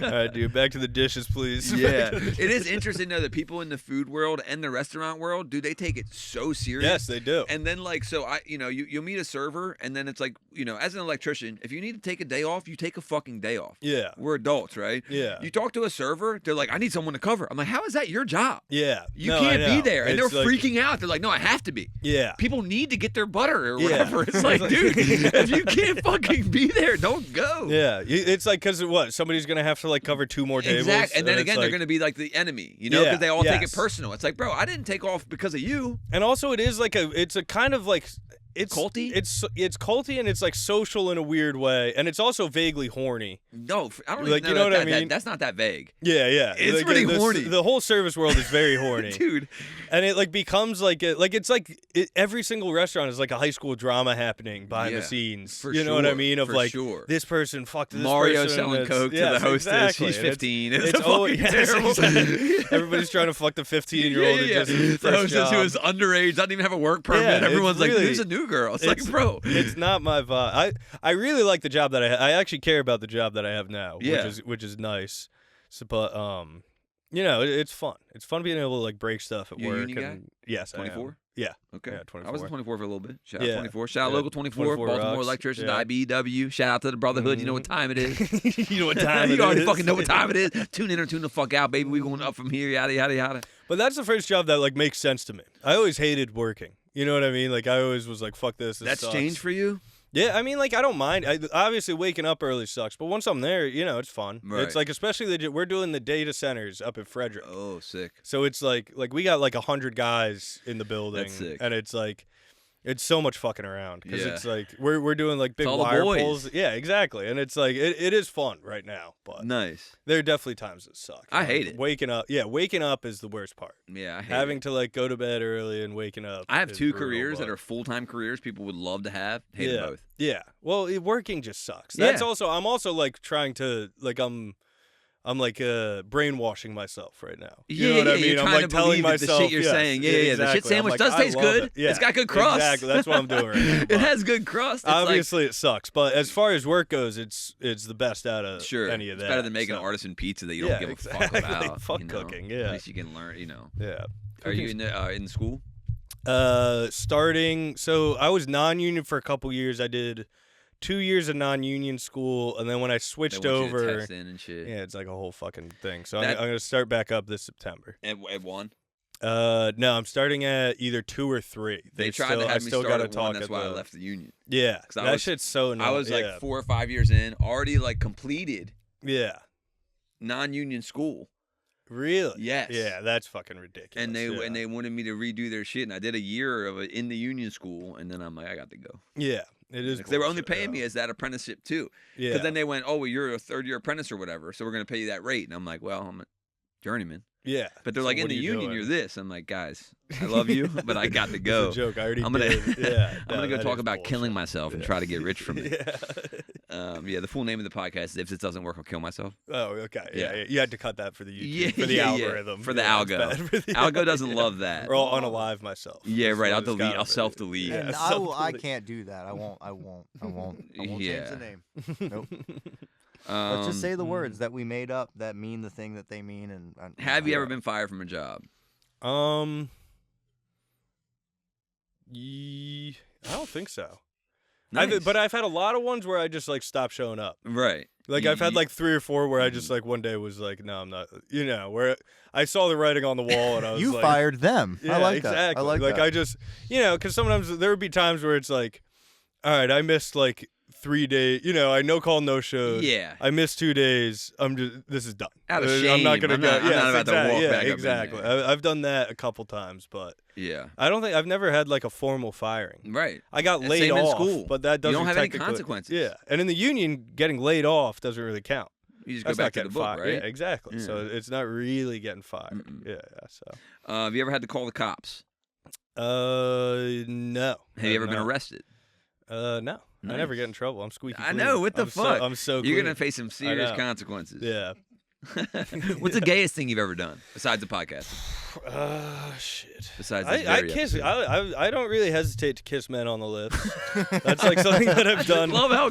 All right, dude, back to the dishes, please. Yeah, it is interesting though that people in the food world and the restaurant world, dude, they take it so serious. Yes, they do. And then like, so you'll meet a server, and then it's like, you know, as an electrician, if you need to take a day off, you take a fucking day off. Yeah, we're adults, right? Yeah. You talk to a server, they're like, I need someone to cover. I'm like, how is that your job? Yeah, you can't be there, and it's they're freaking out. They're like, no, I have to be. Yeah. People need to get their butter or whatever. It's like, dude, if you can't fucking be there, don't go. Yeah. It's like, because what? Somebody's going to have to like cover 2 more tables. Exactly. And then again, they're going to be like the enemy, you know, because they all take it personal. It's like, bro, I didn't take off because of you. And also it is like it's a kind of like, it's culty? It's culty, and it's like social in a weird way, and it's also vaguely horny. No, I don't like, even you know what I that, mean? that's not that vague. Yeah, yeah. It's like, pretty horny. The whole service world is very horny. Dude. And it like becomes like it's like every single restaurant is like a high school drama happening behind the scenes. For you know what I mean? Of like this person fucked this Mario person. selling coke to the hostess. Exactly. She's 15. It's always terrible. Exactly. Everybody's trying to fuck the 15-year-old. The hostess who is underage, doesn't even have a work permit. Everyone's like, who's a new girl? It's like, bro. It's not my vibe. I really like the job that I actually care about the job that I have now, which is nice. So, but you know, it's fun. It's fun being able to like break stuff at work. Union guy? Yes, 24. Yeah. Okay. Yeah, 24. I was a 24 for a little bit. Shout out 24. Shout out local 24. 24 Baltimore rocks. electricians, IBW. Shout out to the Brotherhood. You know what time it is. You know what time it is. You already fucking know what time it is. Tune in or tune the fuck out, baby. We going up from here. Yada yada yada. But that's the first job that like makes sense to me. I always hated working. You know what I mean? Like I always was like, fuck this. That's sucks. changed for you? Yeah, I mean, like, I don't mind. Obviously, waking up early sucks, but once I'm there, you know, it's fun. Right. It's like, especially we're doing the data centers up at Frederick. Oh, sick. So it's like we got like 100 guys in the building. That's sick. And it's like, it's so much fucking around because it's like we're doing like big wire pulls. Yeah, exactly. And it's like it is fun right now, but nice. There are definitely times that suck. I hate it. Waking up, waking up is the worst part. Yeah, I hate having to like go to bed early and waking up. I have 2 careers that are full-time careers people would love to have. Hate them both. Yeah. Well, working just sucks. That's also I'm also like trying to like I'm like brainwashing myself right now. You know what I mean? You're I'm like telling myself the shit you're saying. Exactly. The shit sandwich does taste good. Yeah. It's got good crust. Exactly. That's what I'm doing right now. It has good crust. It's obviously, it sucks, but as far as work goes, it's the best out of any of that. It's better than making artisan pizza that you don't give a fuck about. Fuck cooking. Yeah. At least you can learn. You know. Yeah. Are you in school? Starting. So I was non-union for a couple years. I did 2 years of non-union school, and then when I switched over, test in and shit. Yeah, it's like a whole fucking thing. So I'm gonna start back up this September. At 1? No, I'm starting at either 2 or 3. They tried to have me start at 1. That's why I left the union. Yeah, that shit's so annoying. I was like 4 or 5 years in, already like completed. Yeah. Non-union school. Really? Yes. Yeah, that's fucking ridiculous. And they wanted me to redo their shit, and I did a year of it in the union school, and then I'm like, I got to go. Yeah. It is. Because they were only paying me as that apprenticeship too. Yeah. Because then they went, oh, well, you're a 3rd-year apprentice or whatever, so we're going to pay you that rate. And I'm like, well, I'm a journeyman. Yeah. But they're like, in the union, you're this. I'm like, guys, I love you, but I got to go. It's a joke. I already I'm gonna, did. Yeah. I'm going to go talk about killing myself and try to get rich from it. Yeah. The full name of the podcast is If This Doesn't Work, I'll Kill Myself. Oh, okay. Yeah. You had to cut that for the YouTube, for the algorithm. For the algo. Algo doesn't love that. Or I'll unalive myself. Yeah, right. I'll delete. I'll self-delete. Yeah, I can't do that. I won't change the name. Nope. Let's just say the words that we made up that mean the thing that they mean. And have you ever been fired from a job? I don't think so. Nice. But I've had a lot of ones where I just like stopped showing up. Right. Like I've had like 3 or 4 where I just like one day was like, no, I'm not. Where I saw the writing on the wall and I was you like, fired them. Yeah, I like exactly. that. I like that. I just, because sometimes there would be times where it's like, all right, I missed like 3 days. I no call, no show. Yeah. I missed 2 days. This is done. Out of shame. I'm not gonna go. I'm not about to walk back up in exactly. there. I've done that a couple times, but yeah, I've never had like a formal firing. Right. I got laid same off, in school. but that doesn't. You don't have any technically- consequences. Yeah, and in the union, getting laid off doesn't really count. You just That's go back not to the getting book, fired. right? Yeah, exactly. Yeah. So it's not really getting fired. Yeah. So. Have you ever had to call the cops? No. Have you ever been arrested? No. Nice. I never get in trouble. I'm squeaky clean. I know. What the fuck? I'm so You're clean. gonna face some serious consequences. Yeah. What's the gayest thing you've ever done besides the podcast? Shit. Besides this I very kiss. episode. I don't really hesitate to kiss men on the lips. That's like something that I've done. Love how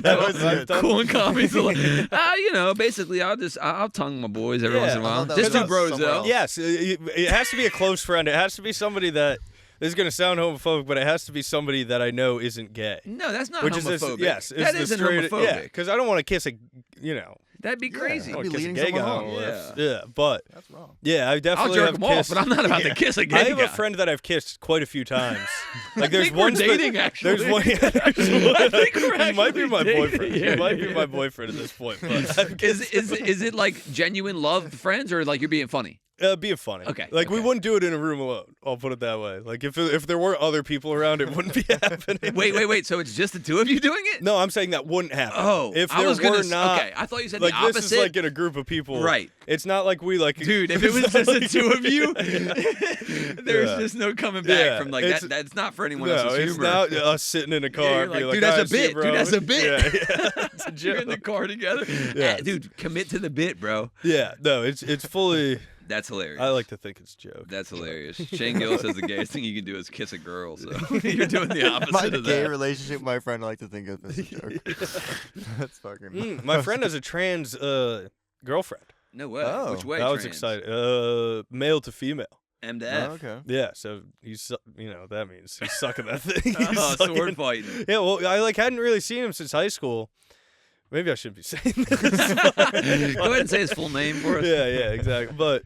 cool and commies are like, basically I'll tongue my boys every once in a while. Just two bros though. Yes, it has to be a close friend. It has to be somebody that. This is going to sound homophobic, but it has to be somebody that I know isn't gay. No, that's not Which homophobic. Yes, that isn't homophobic. Yeah, because I don't want to kiss a, That'd be crazy. That'd be kiss a leading gay guy someone on the on. lips. Yeah, but that's wrong. Yeah, I definitely I'll jerk have them kissed. off, but I'm not about to kiss a gay I have guy. a friend that I've kissed quite a few times. Like I think we're dating, actually. There's one. I think we're He might be my dating. boyfriend. He might be my boyfriend at this point. But is it like genuine love friends or like you're being funny? Being funny. Okay. Like we wouldn't do it in a room alone. I'll put it that way. Like if there were other people around, it wouldn't be happening. Wait. So it's just the two of you doing it? No, I'm saying that wouldn't happen. Oh, if I there was gonna. were not, okay, I thought you said like the opposite. this is like in a group of people, right? It's not like we like. Dude, if it was just the two of you, there's just no coming back from like that. That's not for anyone else's humor. It's not us sitting in a car. Yeah, like, dude, that's a bit. Dude, that's a bit. Yeah. It's a joke. You're in the car together. Yeah. Dude, commit to the bit, bro. Yeah, no, it's fully. That's hilarious. I like to think it's a joke. That's hilarious. Shane Gill says the gayest thing you can do is kiss a girl. So you're doing the opposite my of that. gay relationship with my friend, I like to think of as a joke. That's fucking. My friend has a trans girlfriend. No way. Oh. Which way? I was trans? excited. Male to female. M to F. Oh, okay. Yeah, so he's that means he's sucking that thing. He's sword fighting. Yeah, well, I hadn't really seen him since high school. Maybe I shouldn't be saying this. Go ahead and say his full name for us. Yeah, exactly. But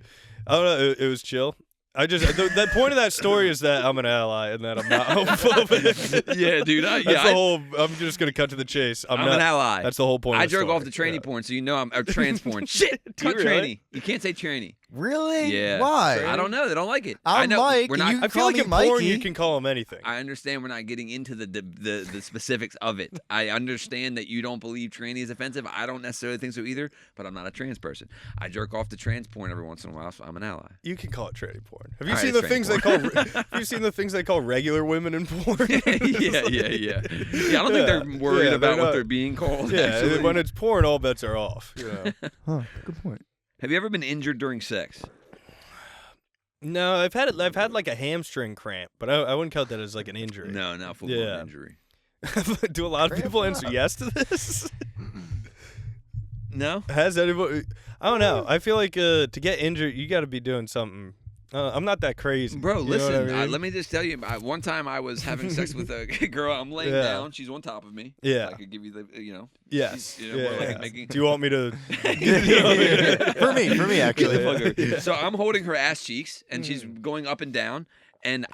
I don't know. It was chill. The point of that story is that I'm an ally and that I'm not homophobic. Yeah, dude. That's the whole. I'm just gonna cut to the chase. I'm not, an ally. That's the whole point. I of the jerk story. off the tranny porn, so you know I'm trans porn. Shit, cut really? tranny. You can't say tranny. Really? Yeah. Why? I don't know. They don't like it. I'm I know. Mike, We're not. you- I feel Call like me in porn Mikey. you can call him anything. I understand we're not getting into the specifics of it. I understand that you don't believe tranny is offensive. I don't necessarily think so either, but I'm not a trans person. I jerk off to trans porn every once in a while, so I'm an ally. You can call it tranny porn. Have you All seen right, the it's things they call? Have you seen the things they call regular women in porn? Yeah. I don't think they're worried about what they're being called. Yeah, actually. when it's porn, all bets are off. Huh, good point. Have you ever been injured during sex? No, I've had like a hamstring cramp, but I wouldn't count that as like an injury. No, not full-blown Yeah. injury. Do a lot of people answer yes to this? No? Has anybody? I don't know. I feel like to get injured, you got to be doing something. I'm not that crazy. Bro, You know listen, what I mean? let me just tell you. One time I was having sex with a girl. I'm laying Yeah. down. She's on top of me. Yeah. I could give you the, Yes. You know, more like Yeah. making- Do you want me to? For me, actually. So I'm holding her ass cheeks, and she's going up and down, and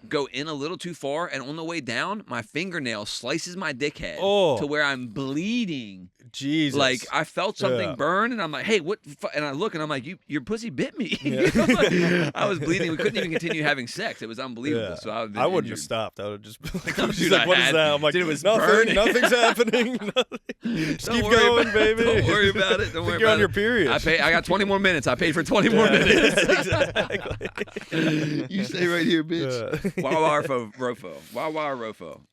go in a little too far, and on the way down, my fingernail slices my dickhead to where I'm bleeding. Jesus. Like, I felt something burn, and I'm like, hey, what? And I look, and I'm like, your pussy bit me. I was bleeding. We couldn't even continue having sex. It was unbelievable. So I wouldn't have stopped. I would just be like, dude, what is that? I'm like, dude, it was nothing. Nothing's happening. Just keep going, baby. Don't worry about it. Don't worry about it. You're on your period. I got 20 more minutes. I paid for 20 more minutes. Exactly. You stay right here, bitch. Wawa or Rofo? Wawa or Rofo?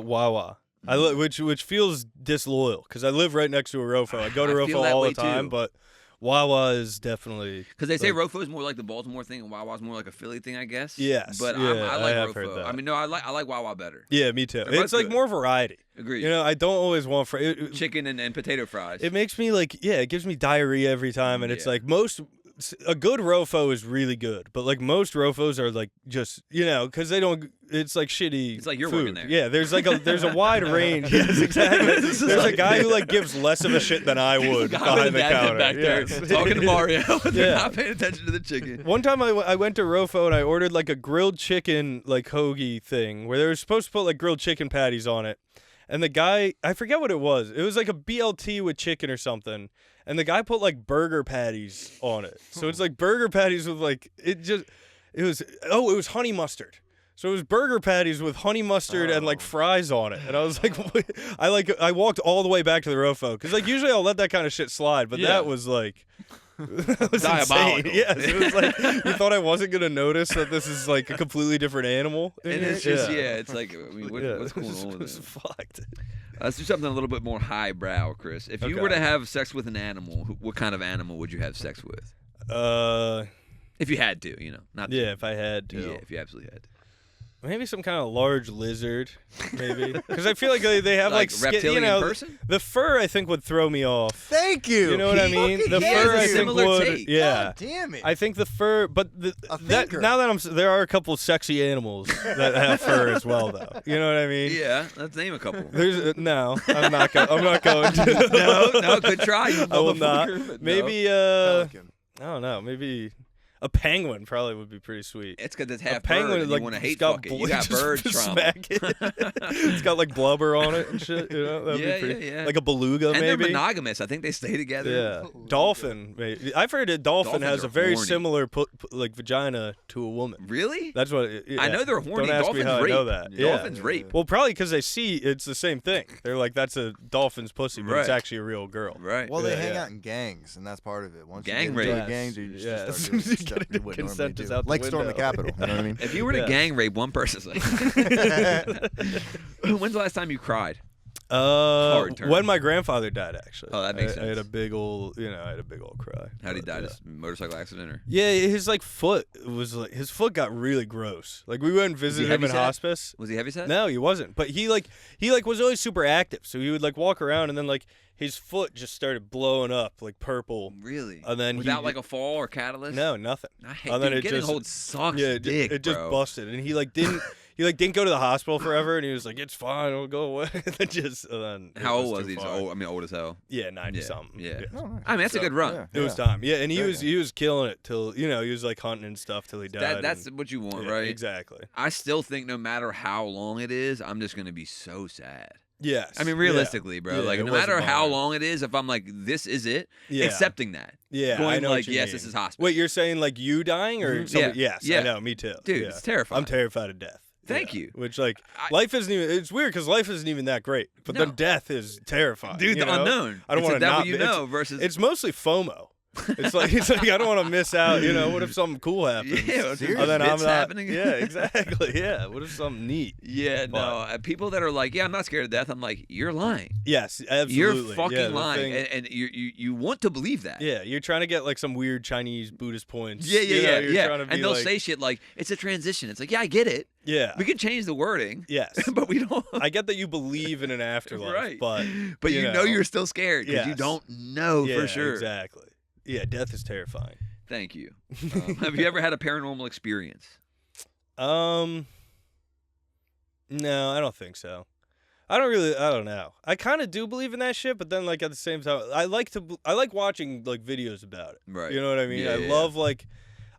Wawa. Which feels disloyal because I live right next to a Rofo. I go to Rofo all the time, but Wawa is definitely because they say Rofo is more like the Baltimore thing, and Wawa is more like a Philly thing, I guess. Yes, but I like Rofo. I mean, no, I like Wawa better. Yeah, me too. It's like more variety. Agreed. You know, I don't always want chicken and potato fries. It makes me like it gives me diarrhea every time, and it's like a good Rofo is really good, but like most Rofos are like just because they don't. It's like shitty. It's like you're food. working there. Yeah, there's a wide range. Yes, exactly. There's a guy who like gives less of a shit than I would behind the counter back there talking to Mario. They're not paying attention to the chicken. One time I went to Rofo and I ordered like a grilled chicken like hoagie thing where they were supposed to put like grilled chicken patties on it, and the guy I forget what it was. It was like a BLT with chicken or something. And the guy put like burger patties on it. So it's like burger patties with like it was honey mustard. So it was burger patties with honey mustard and like fries on it. And I was like I walked all the way back to the Rofo cuz like usually I'll let that kind of shit slide, but that was like that was diabolical. Insane. Yes, it was like you thought I wasn't going to notice that this is like a completely different animal. And it's just it's like I mean, what's going on with it? Fucked. Let's do something a little bit more highbrow, Chris. If you were to have sex with an animal, what kind of animal would you have sex with? If you had to, not to. If I had to. Yeah, if you absolutely had to. Maybe some kind of large lizard, maybe. Because I feel like they have like reptilian person? The fur I think would throw me off. Thank you. You know what I mean? The fur I think would. Take. Yeah. God damn it. I think the fur, but there are a couple of sexy animals that have fur as well, though. You know what I mean? Yeah. Let's name a couple. No, I'm not going to. No, good try. I will not. Maybe I don't know. Maybe. A penguin probably would be pretty sweet. It's because it's half a penguin, bird. Like, you want to hate fuck it. You got bird trauma. It's got like blubber on it and shit. That'd be pretty, yeah. Like a beluga, and maybe. And they're monogamous. I think they stay together. Yeah. Dolphin. Maybe. I've heard a dolphin has a very similar like vagina to a woman. Really? That's what. I know they're horny. Don't ask Dolphins me how rape. I know that. Dolphins rape. Well, probably because they see it's the same thing. They're like, that's a dolphin's pussy, but it's actually a real girl. Right. Well, they hang out in gangs, and that's part of it. Once gang you rape. get into gangs, you just start doing stuff you wouldn't normally do. Like storm the Capitol. You know what I mean? If you were to gang rape one person, like, when's the last time you cried? When my grandfather died, actually. Oh, that makes sense. I had a big old, cry. How did he die? Just motorcycle accident, or? Yeah, his foot his foot got really gross. Like we went and visited him in hospice. Was he heavyset? No, he wasn't. But he was always super active. So he would like walk around and then like his foot just started blowing up like purple. Really? And then without like a fall or catalyst? No, nothing. I hate getting hold sucks. Yeah, dick, it just busted, and he like didn't. He like didn't go to the hospital forever, and he was like, "It's fine, it'll go away." How old was he? Old as hell. Yeah, 90 something. Yeah. I mean, that's a good run. Yeah. It was time. Yeah, and he was killing it till he was like hunting and stuff till he died. That's what you want, right? Exactly. I still think no matter how long it is, I'm just gonna be so sad. Yes. I mean, realistically, bro. Like, no matter how long it is, if I'm like, this is it, accepting that. Yeah. Going I know like, what you yes, mean. this is hospital. Wait, you're saying like you dying or somebody? Yes. Yeah. I know. Me too. Dude, it's terrifying. I'm terrified of death. Thank you. Which like life isn't even. It's weird because life isn't even that great, but then death is terrifying. Dude, the unknown. I don't want to not. Versus. It's mostly FOMO. It's like I don't want to miss out. What if something cool happens? Yeah, then I'm not happening. Yeah, exactly. Yeah. What if something neat? Yeah, no. People that are like, I'm not scared of death. I'm like, you're lying. Yes, absolutely. You're fucking lying, and you want to believe that. Yeah, you're trying to get like some weird Chinese Buddhist points. Yeah. And they'll say shit like, it's a transition. It's like, yeah, I get it. Yeah. We can change the wording. Yes. But we don't. I get that you believe in an afterlife, right? But you know you're still scared because you don't know for sure. Exactly. Yeah, death is terrifying. Thank you. Have you ever had a paranormal experience? No, I don't think so. I don't know. I kind of do believe in that shit, but then like at the same time, I like watching like videos about it. Right. You know what I mean? Yeah, I love like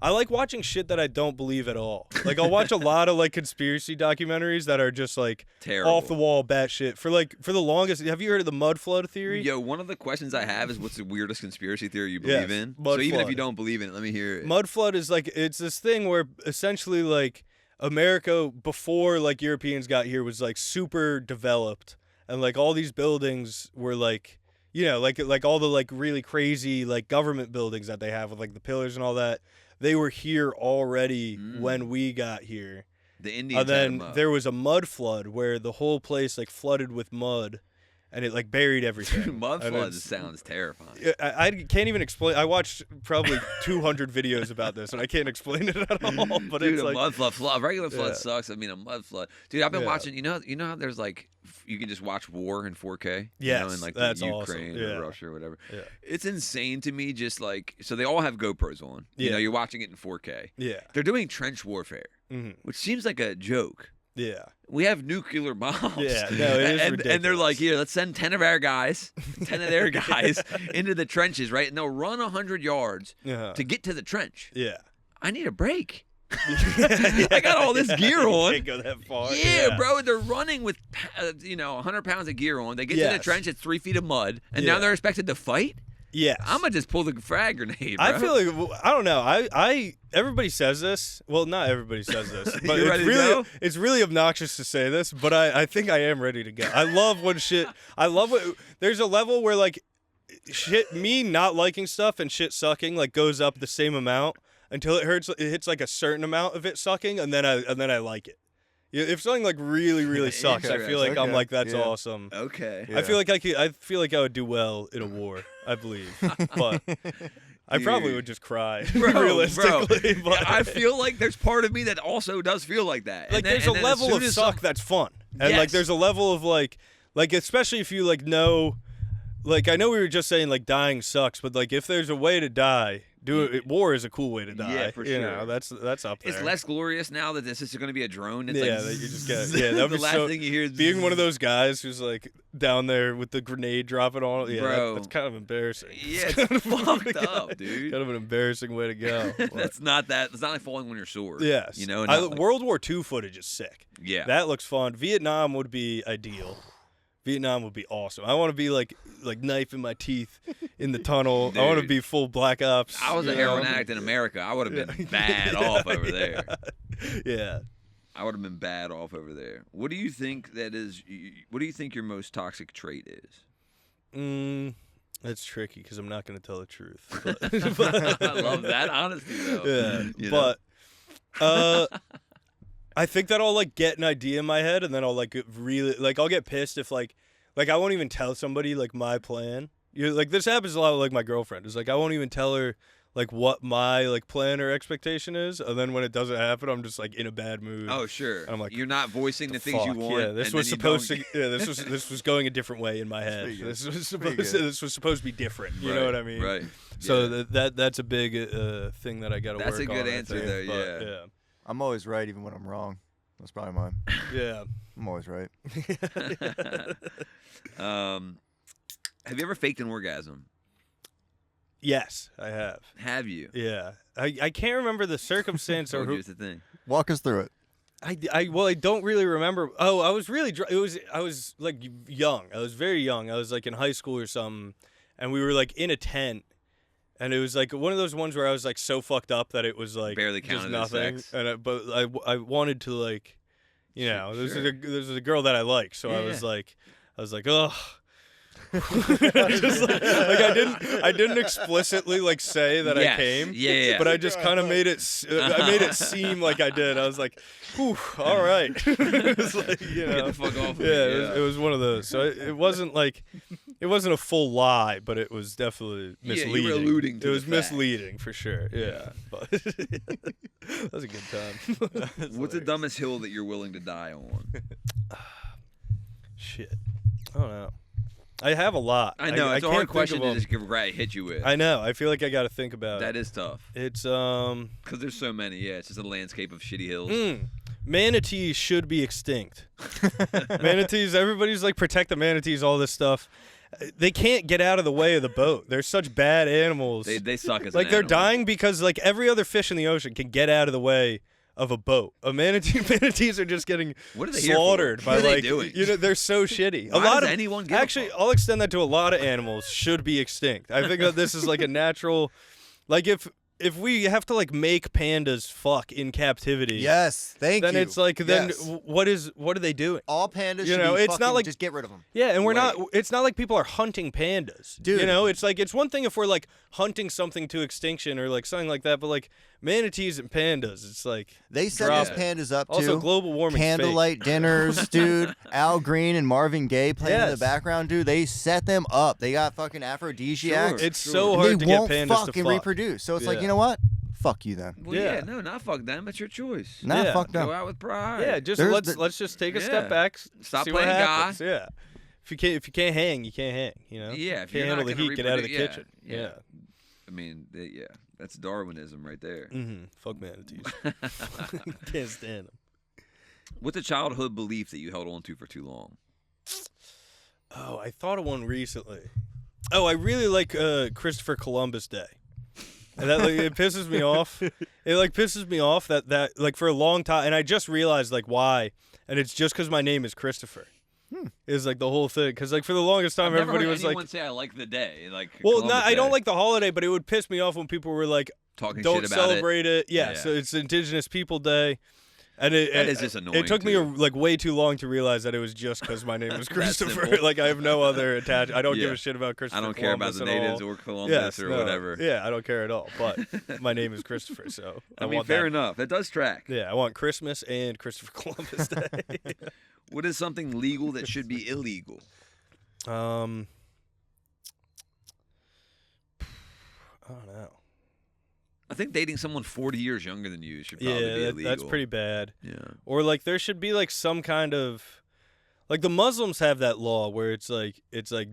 I like watching shit that I don't believe at all. Like I'll watch a lot of like conspiracy documentaries that are just like terrible, off the wall batshit. For the longest, have you heard of the mud flood theory? Yo, one of the questions I have is, what's the weirdest conspiracy theory you believe in? Mud even flood. if you don't believe in it, let me hear it. Mud flood is like, it's this thing where essentially like America before like Europeans got here was like super developed, and like all these buildings were like, you know, like all the like really crazy like government buildings that they have with like the pillars and all that. They were here already when we got here. The Indians. And then there was a mud flood where the whole place like flooded with mud, and it like buried everything. Mud flood sounds terrifying. I can't even explain. I watched probably 200 videos about this, and I can't explain it at all. But dude, it's a like mud flood. Regular flood sucks. I mean, a mud flood. Dude, I've been watching. You know how there's like you can just watch war in 4K. Yes, you know, in like that's the Ukraine awesome. or Russia or whatever. Yeah. It's insane to me. Just like so, they all have GoPros on. You know, you're watching it in 4K. Yeah, they're doing trench warfare, which seems like a joke. Yeah. We have nuclear bombs. Yeah, no, it is ridiculous. And they're like, here, let's send 10 of our guys, 10 of their guys into the trenches, right? And they'll run 100 yards to get to the trench. Yeah. I need a break. I got all this gear on. Can't go that far. Yeah, bro. They're running with, 100 pounds of gear on. They get to the trench, it's 3 feet of mud, and now they're expected to fight? Yes. I'm going to just pull the frag grenade, bro. I feel like, I don't know. Everybody says this. Well, not everybody says this. But You're ready to go? It's really obnoxious to say this, but I think I am ready to go. I love when there's a level where like me not liking stuff and shit sucking like goes up the same amount until it hits like a certain amount of it sucking, and then I like it. If something like really, really sucks, I feel like I'm like, that's awesome. Okay. Yeah. I feel like I would do well in a war, I believe. But I probably would just cry, realistically. Bro. But I feel like there's part of me that also does feel like that. Like there's a level of suck that's fun. And like there's a level of like especially if you like know, like I know we were just saying like dying sucks, but like if there's a way to die, war is a cool way to die. Yeah, for sure. You know, that's up there. It's less glorious now that this is going to be a drone. It's that you just get. Yeah, that the last thing you hear is being one of those guys who's like down there with the grenade dropping on. Yeah, bro, that's kind of embarrassing. Yeah, it's fucked up, dude. Kind of an embarrassing way to go. That's not that. It's not like falling on your sword. Yes, you know. World War II footage is sick. Yeah, that looks fun. Vietnam would be ideal. Vietnam would be awesome. I want to be like knife in my teeth in the tunnel. Dude, I want to be full Black Ops. I was a heroin addict in America. I would have been bad off over there. Yeah. I would have been bad off over there. What do you think what do you think your most toxic trait is? That's tricky because I'm not going to tell the truth. I love that honesty though. Yeah. But I think that I'll like get an idea in my head, and then I'll like really like I'll get pissed if like I won't even tell somebody like my plan. Like this happens a lot with like my girlfriend. It's like I won't even tell her like what my like plan or expectation is, and then when it doesn't happen, I'm just like in a bad mood. Oh sure. I'm like, you're not voicing the things you want. Yeah, this was supposed to. Yeah, this was going a different way in my head. This was supposed to be different. You know what I mean? Right. So that's a big thing that I got to work on. That's a good answer there. Yeah. I'm always right even when I'm wrong. That's probably mine. Yeah. I'm always right. Have you ever faked an orgasm? Yes, I have. Have you? Yeah. I can't remember the circumstance or who. It's the thing. Walk us through it. I don't really remember. Oh, I was really I was like young. I was very young. I was like in high school or something, and we were like in a tent. And it was like one of those ones where I was like so fucked up that it was like barely counted just nothing. As sex. And I wanted to like, you know, this is a girl that I like, so I was like, ugh. Just like I didn't explicitly like say that I came. Yeah. But I just kind of made it. I made it seem like I did. I was like, whew, all right. It was like, you know, get the fuck off. It was one of those. So it wasn't like. It wasn't a full lie, but it was definitely misleading. You were alluding to it was the misleading for sure. Yeah, but that was a good time. What's the dumbest hill that you're willing to die on? Shit, I don't know. I have a lot. I know it's a hard question to just hit you with. I know. I feel like I got to think about it. That is tough. It's because there's so many. Yeah, it's just a landscape of shitty hills. Manatees should be extinct. Manatees. Everybody's like protect the manatees, all this stuff. they can't get out of the way of the boat. They're such bad animals. They suck as like an they're animal. dying because like every other fish in the ocean can get out of the way of a boat. Manatees are just getting slaughtered by like they're so shitty. Why does anyone give actually I'll extend that to a lot of animals should be extinct. I think that this is like a natural like if we have to like make pandas fuck in captivity, yes, thank you. Then it's like what are they doing? All pandas, should be it's not like just get rid of them. Yeah, and it's not like people are hunting pandas, dude. You know, it's like it's one thing if we're like hunting something to extinction or like something like that, but like manatees and pandas, it's like they set those pandas up too. Also, global warming, candlelight dinners, dude. Al Green and Marvin Gaye playing in the background, dude. They set them up. They got fucking aphrodisiacs. It's so hard to get pandas to They won't fucking reproduce. So it's like, you know what? Fuck you then. Well, no, not fuck them. It's your choice. Nah, fuck them. Go out with pride. Yeah, just let's just take a step back. Stop see playing what God. Yeah. If you can't hang, you can't hang. You know. Yeah. If you can't handle the heat, get out of the kitchen. Yeah. I mean, that's Darwinism right there. Mm-hmm. Fuck manatees. Can't stand them. What's a childhood belief that you held on to for too long? Oh, I thought of one recently. Oh, I really like Christopher Columbus Day. And that like, it pisses me off. It like pisses me off that like for a long time, and I just realized like why, and it's just because my name is Christopher. Is like the whole thing because like for the longest time everybody was like, anyone say I like the day like. Well, I don't like the holiday, but it would piss me off when people were like, talking don't shit about celebrate it. Yeah, so it's Indigenous People Day. And that is just annoying. It took me like way too long to realize that it was just because my name was Christopher. Like I have no other attachment. I don't give a shit about Christopher. I don't care about the natives or Columbus or whatever. Yeah, I don't care at all. But my name is Christopher, so I mean, fair enough. That does track. Yeah, I want Christmas and Christopher Columbus Day. What is something legal that should be illegal? I don't know. I think dating someone 40 years younger than you should probably be illegal. That's pretty bad. Yeah. Or like there should be like some kind of like the Muslims have that law where it's like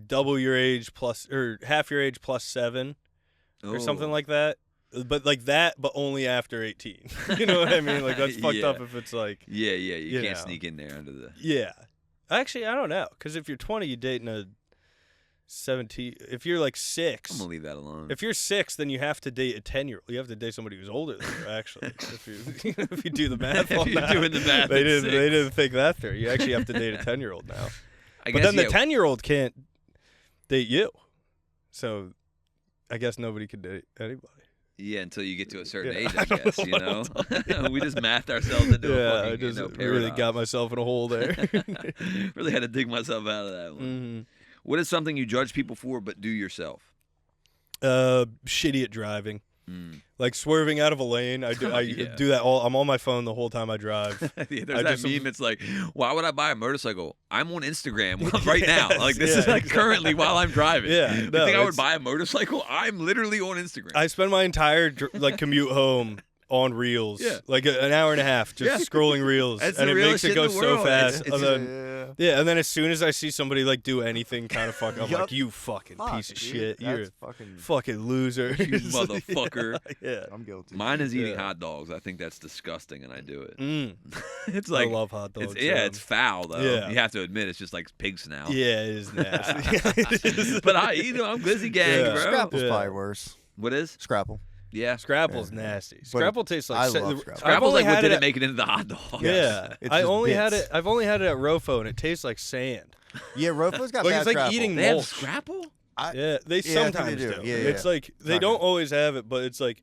double your age plus or half your age plus 7 or something like that. But like that, but only after 18. You know what I mean? Like that's fucked up if it's like you can't sneak in there under the Actually, I don't know because if you're 20, you're dating a 17. If you're like 6, I'm gonna leave that alone. If you're 6, then you have to date a 10-year-old. You have to date somebody who's older than you. Actually, if you do the math, if you're doing the math, they didn't think that through. You actually have to date a 10-year-old now. But then the 10-year-old can't date you. So, I guess nobody could date anybody. Yeah, until you get to a certain age, I guess, you know? We just mathed ourselves into a fucking, I just paradox. really got myself in a hole there. Really had to dig myself out of that one. Mm-hmm. What is something you judge people for but do yourself? Shitty at driving. Like swerving out of a lane. I do that all. I'm on my phone the whole time I drive. There's that meme. It's like, why would I buy a motorcycle? I'm on Instagram right now. Like this is like currently while I'm driving. Yeah. You think I would buy a motorcycle? I'm literally on Instagram. I spend my entire commute home on Reels. Yeah. Like an hour and a half just scrolling Reels. And it makes it go so fast. And then as soon as I see somebody like do anything kind of fuck, I'm like, you fucking piece of shit. You're a fucking loser. You motherfucker. Yeah. I'm guilty. Mine is eating hot dogs. I think that's disgusting and I do it. It's like, I love hot dogs. It's foul though. Yeah. You have to admit it's just like pig snout. Yeah, it is nasty. But I'm busy gang, bro. Scrapple's probably worse. What is? Scrapple. Yeah, Scrapple's nasty. Scrapple tastes like. I love Scrapple. Scrapple's like what didn't make it into the hot dog. Yeah, I've only had it at Rofo, and it tastes like sand. Yeah, Rofo's got like bad it's like Scrapple. eating They have mulch. Scrapple? They sometimes do. Yeah, it's like they don't always have it, but it's like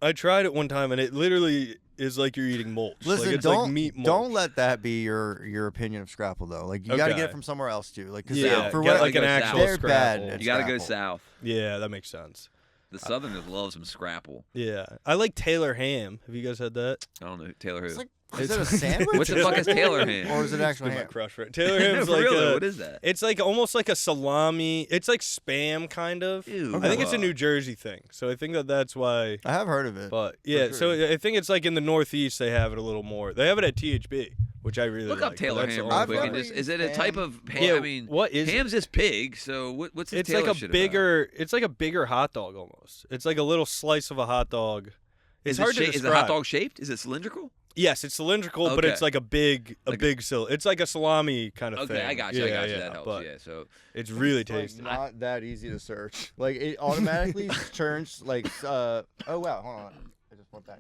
I tried it one time, and it literally is like you're eating mulch. Listen, like it's don't like meat mulch. don't let that be your opinion of Scrapple though. Like you got to get it from somewhere else too. Like for what like an actual they're Scrapple. bad. You got to go south. Yeah, that makes sense. The Southerners love some Scrapple. Yeah, I like Taylor ham. Have you guys had that? I don't know Taylor who. Is it a sandwich? What the fuck is Taylor ham? Or is it actually ham? My crush for it. Taylor ham's like what is that? It's like almost like a salami. It's like Spam kind of. Ew. I think it's a New Jersey thing. So I think that's why. I have heard of it. But yeah, so I think it's like in the Northeast they have it a little more. They have it at THB, which I really look like. Up Taylor ham real quick. And is it a type of ham? Yeah, I mean, what is ham's just pig. So what's it's Taylor like a shit bigger. About? It's like a bigger hot dog almost. It's like a little slice of a hot dog. It's hard to describe. Is it hot dog shaped? Is it cylindrical? Yes, it's cylindrical, but it's like a big it's like a salami kind of thing. Okay, I got you. That helps. So it's really tasty. Not that easy to search. Like it automatically turns like. Oh wow, hold on. I just went back.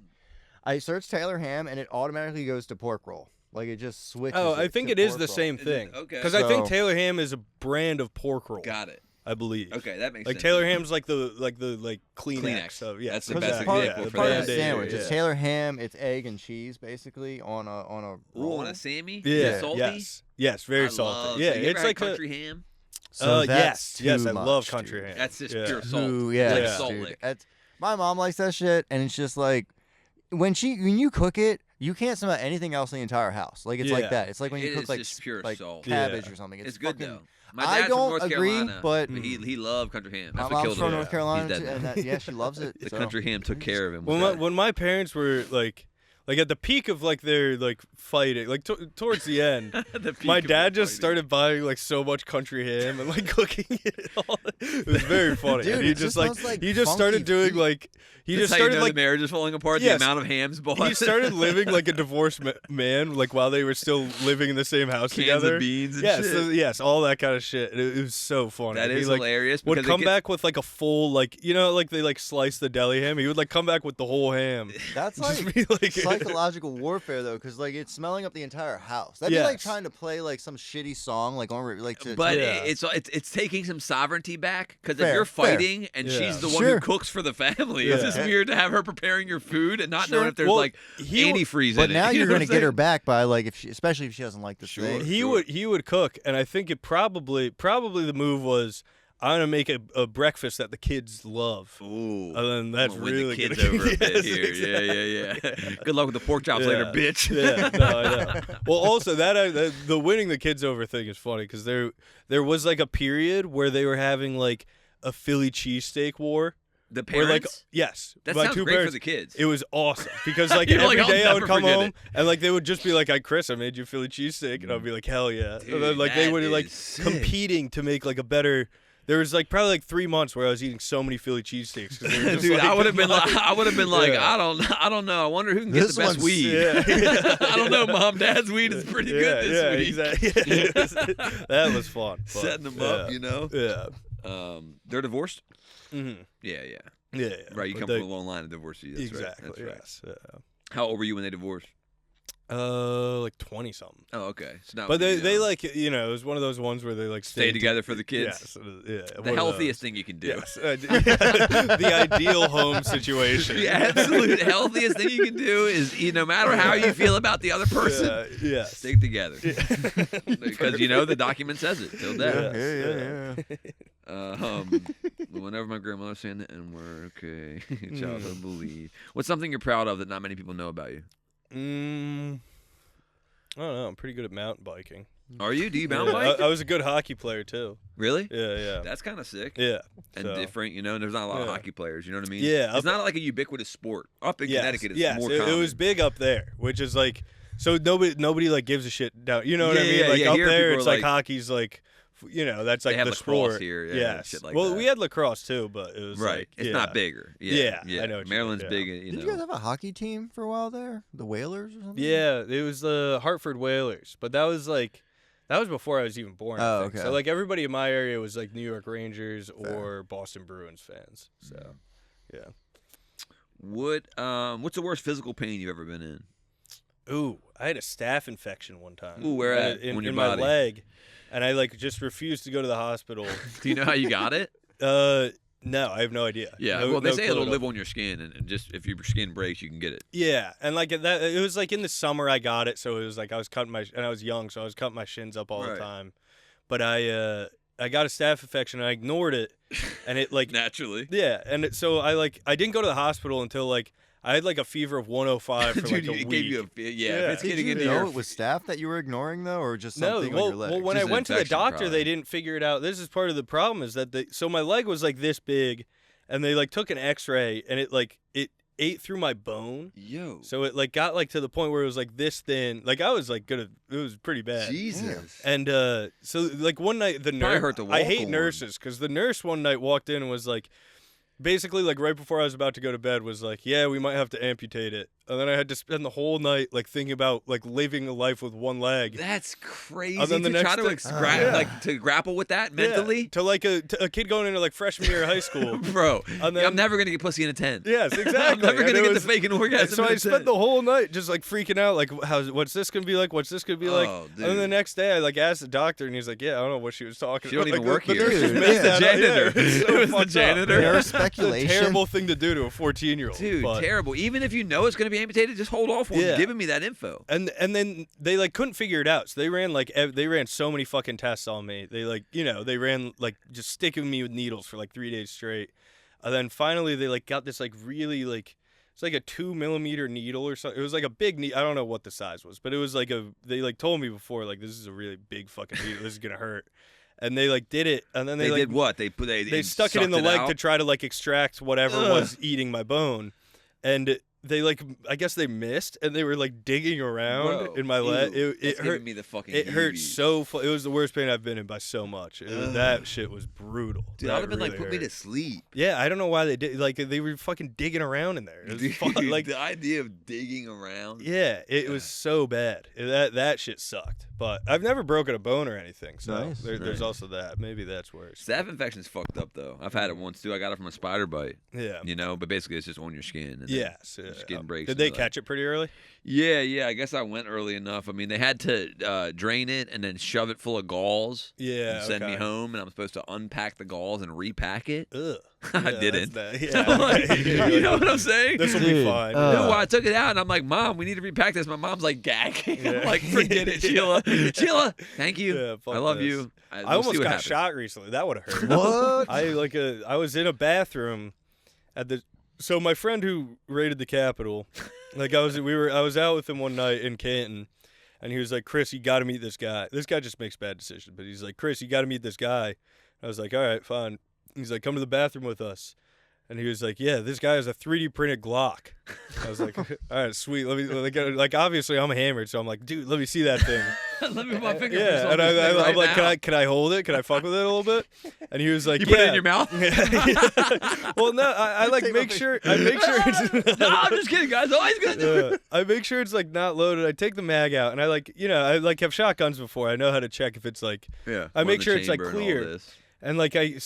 I searched Taylor ham and it automatically goes to pork roll. Like it just switches. Oh, I think it is the same thing. Okay. Because I think Taylor ham is a brand of pork roll. Got it. I believe. Okay, that makes sense. Like Taylor ham's like the Kleenex. So yeah, that's the best example for that sandwich. It's Taylor ham. It's egg and cheese basically on a roll. On a Sammy. Yeah. Salty. Yes, very salty. Yeah, so it's like country ham. So yes, I much, love country ham. That's just pure salt. Salt lick. My mom likes that shit, and it's just like when you cook it, you can't smell anything else in the entire house. Like it's like that. It's like when you cook like pure salt. Cabbage or something. It's good though. My dad's from North Carolina, but he loved country ham. That's my what mom's killed from him. North Carolina, and she loves it. The country ham took care of him. When my parents were like at the peak of like their like fighting, like towards the end, my dad just started buying like so much country ham and like cooking it all. It was very funny. Dude, and he just started doing like the marriage is falling apart. The amount of hams bought. He started living like a divorced man, like while they were still living in the same house together. Of beans and shit. Yes, all that kind of shit. It was so funny. That is hilarious. Would come back with like a full like like they like slice the deli ham. He would like come back with the whole ham. That's like psychological warfare though, because like it's smelling up the entire house. That'd be like trying to play like some shitty song, like it's taking some sovereignty back, because if you're fighting and she's the one who cooks for the family, it's just weird to have her preparing your food and not knowing if there's like antifreeze in it. But now you're gonna get her back by like especially if she doesn't like the thing. He would cook, and I think it probably the move was, I'm gonna make a breakfast that the kids love. Ooh, and then that's really the kids over a bit here. Exactly. Yeah. Good luck with the pork chops later, bitch. Yeah, no, I know. Well, also the winning the kids over thing is funny, because there was like a period where they were having like a Philly cheesesteak war. The parents? Yes. That my sounds two great parents, for the kids. It was awesome. Because like every day I would come home and like they would just be like, Chris, I made you Philly cheesesteak. And I'd be like, hell yeah. Dude, and then like they would like sick. competing to make like a better. There was like probably like 3 months where I was eating so many Philly cheesesteaks. Dude, I would have been like, I don't know. I wonder who can get the best weed. Yeah. I don't know. Mom, Dad's weed is pretty good this week. Exactly. That was fun. Setting them up, you know. Yeah. They're divorced. Mm-hmm. Yeah. Yeah. Right, you come from a long line of divorcees. That's exactly. Right. That's right. Yeah. How old were you when they divorced? Like 20 something. Oh, okay. So but they like, it was one of those ones where they like stay together for the kids. Yes, the healthiest thing you can do. Yes. The ideal home situation. The absolute healthiest thing you can do is, no matter how you feel about the other person, stick together. Because the document says it till death. Yeah. Whenever my grandmother saying the N-word, okay, childhood belief. What's something you're proud of that not many people know about you? I don't know. I'm pretty good at mountain biking. Are you? Do you mountain bike? I was a good hockey player too. Really? Yeah. That's kind of sick. Yeah. And different, there's not a lot of hockey players, you know what I mean? Yeah. It's not like a ubiquitous sport. Up in Connecticut, it's more common. It was big up there, which is like, so nobody like gives a shit down. You know what I mean? Like up there, it's like hockey's like, that's like the sport here. Yes. Shit like well, that. we had lacrosse too, but it was right. It's not bigger. Yeah. I know. Maryland's big. Did you guys have a hockey team for a while there? The Whalers or something? Yeah, it was the Hartford Whalers, but that was before I was even born. Oh, okay. So like everybody in my area was like New York Rangers or Boston Bruins fans. So, yeah. What's the worst physical pain you've ever been in? Ooh, I had a staph infection one time. Ooh, where at? In my leg. And I like just refused to go to the hospital. Do you know how you got it? No, I have no idea. Yeah, they say it'll live on your skin, and just if your skin breaks, you can get it. Yeah, and like that, it was like in the summer I got it, so it was like I was cutting and I was young, so I was cutting my shins up all the time. But I got a staph infection, and I ignored it, and it like naturally. Yeah, and so I didn't go to the hospital until like. I had like a fever of 105 for like a week. Gave you a If it's getting into your... it was staph that you were ignoring though, or just something on your leg? Well, when I went to the doctor, they didn't figure it out. This is part of the problem is that so my leg was like this big, and they like took an X-ray, and it ate through my bone. Yo. So it like got like to the point where it was like this thin. Like I was like it was pretty bad. Jesus. And so like one night the nurse. I hate nurses because the nurse one night walked in and was like. basically, like, right before I was about to go to bed was like, yeah, we might have to amputate it. And then I had to spend the whole night, like, thinking about, like, living a life with one leg. That's crazy. And then the to next try to like to grapple with that mentally. To like a kid going into like freshman year of high school, bro. And then, I'm never gonna get pussy in a 10. Yes, exactly. I'm never gonna get the faking orgasm. So I spent the whole night just like freaking out, like, what's this gonna be like? What's this gonna be like? Dude. And then the next day, I like asked the doctor, and he's like, yeah, I don't know what she was talking about. She don't even work here. here. It was the janitor. It was the janitor. There's speculation. It's a terrible thing to do to a 14-year-old. Dude, terrible. Even if you know it's gonna be amputated, just hold off on giving me that info. And then they like couldn't figure it out, so they ran so many fucking tests on me. They like they ran like just sticking me with needles for like 3 days straight. And then finally they like got this like really like it's like a 2mm needle or something. It was like a big needle. I don't know what the size was, but it was like they like told me before like this is a really big fucking needle. This is gonna hurt. And they like did it, and then they like, did what? They stuck it in the leg to try to like extract whatever was eating my bone, and they like I guess they missed, and they were like digging around in my leg. It hurt me the fucking. It hurt so. It was the worst pain I've been in by so much. That shit was brutal. Dude, that would have been like put me to sleep. Yeah, I don't know why they did. Like they were fucking digging around in there. It was fun. Like the idea of digging around. Yeah, it was so bad. That shit sucked. But I've never broken a bone or anything, so there's also that. Maybe that's worse. Staph infection's fucked up though. I've had it once too. I got it from a spider bite. Yeah. But basically it's just on your skin. And yes. Skin breaks. Did they catch it pretty early? Yeah. I guess I went early enough. I mean, they had to drain it and then shove it full of gauze. Yeah. And send me home, and I'm supposed to unpack the gauze and repack it. Ugh. I didn't. Yeah. You know what I'm saying? This will be fine. No, I took it out and I'm like, Mom, we need to repack this. My mom's like gagging. I'm like, forget it, Sheila. Sheila, thank you. Yeah, I love you. I almost got shot recently. That would have hurt. What? I was in a bathroom so my friend who raided the Capitol, like I was out with him one night in Canton, and he was like, Chris, you got to meet this guy. This guy just makes bad decisions, but he's like, Chris, you got to meet this guy. I was like, all right, fine. He's like, come to the bathroom with us. And he was like, yeah, this guy has a 3D printed Glock. I was like, all right, sweet. Let me, like obviously I'm hammered, so I'm like, dude, let me see that thing. Let me put my finger. Yeah, and I'm like, can I hold it? Can I fuck with it a little bit? And he was like, you put it in your mouth? Well, no, I like make sure it's. No, I'm just kidding, guys. All he's gonna do. I make sure it's like not loaded. I take the mag out, and I have shotguns before. I know how to check if it's like. Yeah. I make sure it's like clear. And like I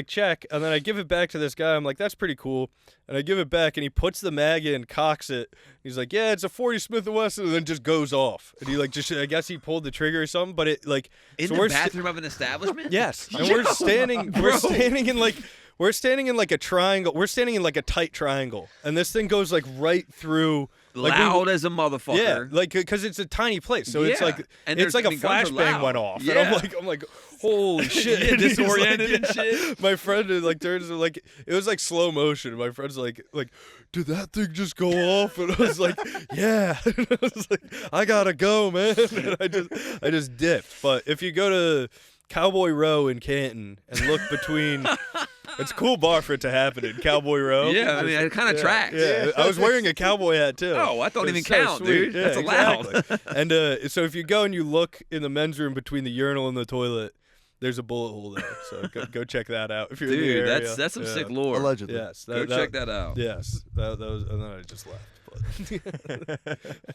check, and then I give it back to this guy. I'm like, that's pretty cool. And I give it back, and he puts the mag in, cocks it. He's like, yeah, it's a 40 Smith & Wesson, and then just goes off. And he like I guess he pulled the trigger or something, but it like in the bathroom of an establishment. Yes, and we're standing in like a triangle. We're standing in like a tight triangle, and this thing goes like right through. Like loud as a motherfucker. Yeah, like because it's a tiny place, so it's like it's like a flashbang went off, and I'm like, holy shit, disoriented and shit. My friend like turns like it was like slow motion. My friend's like, did that thing just go off? And I was like, yeah. And I was like, I gotta go, man. And I just dipped. But if you go to Cowboy Row in Canton and look between. It's a cool bar for it to happen in Cowboy Row. Yeah, I mean, it kind of tracks. Yeah, I was wearing a cowboy hat, too. Oh, that don't even count, dude. Yeah, that's allowed. Exactly. And so if you go and you look in the men's room between the urinal and the toilet, there's a bullet hole there. So go check that out if you're in the area. That's some sick lore. Allegedly. Yes. Go check that out. Yes. That was, and then I just left.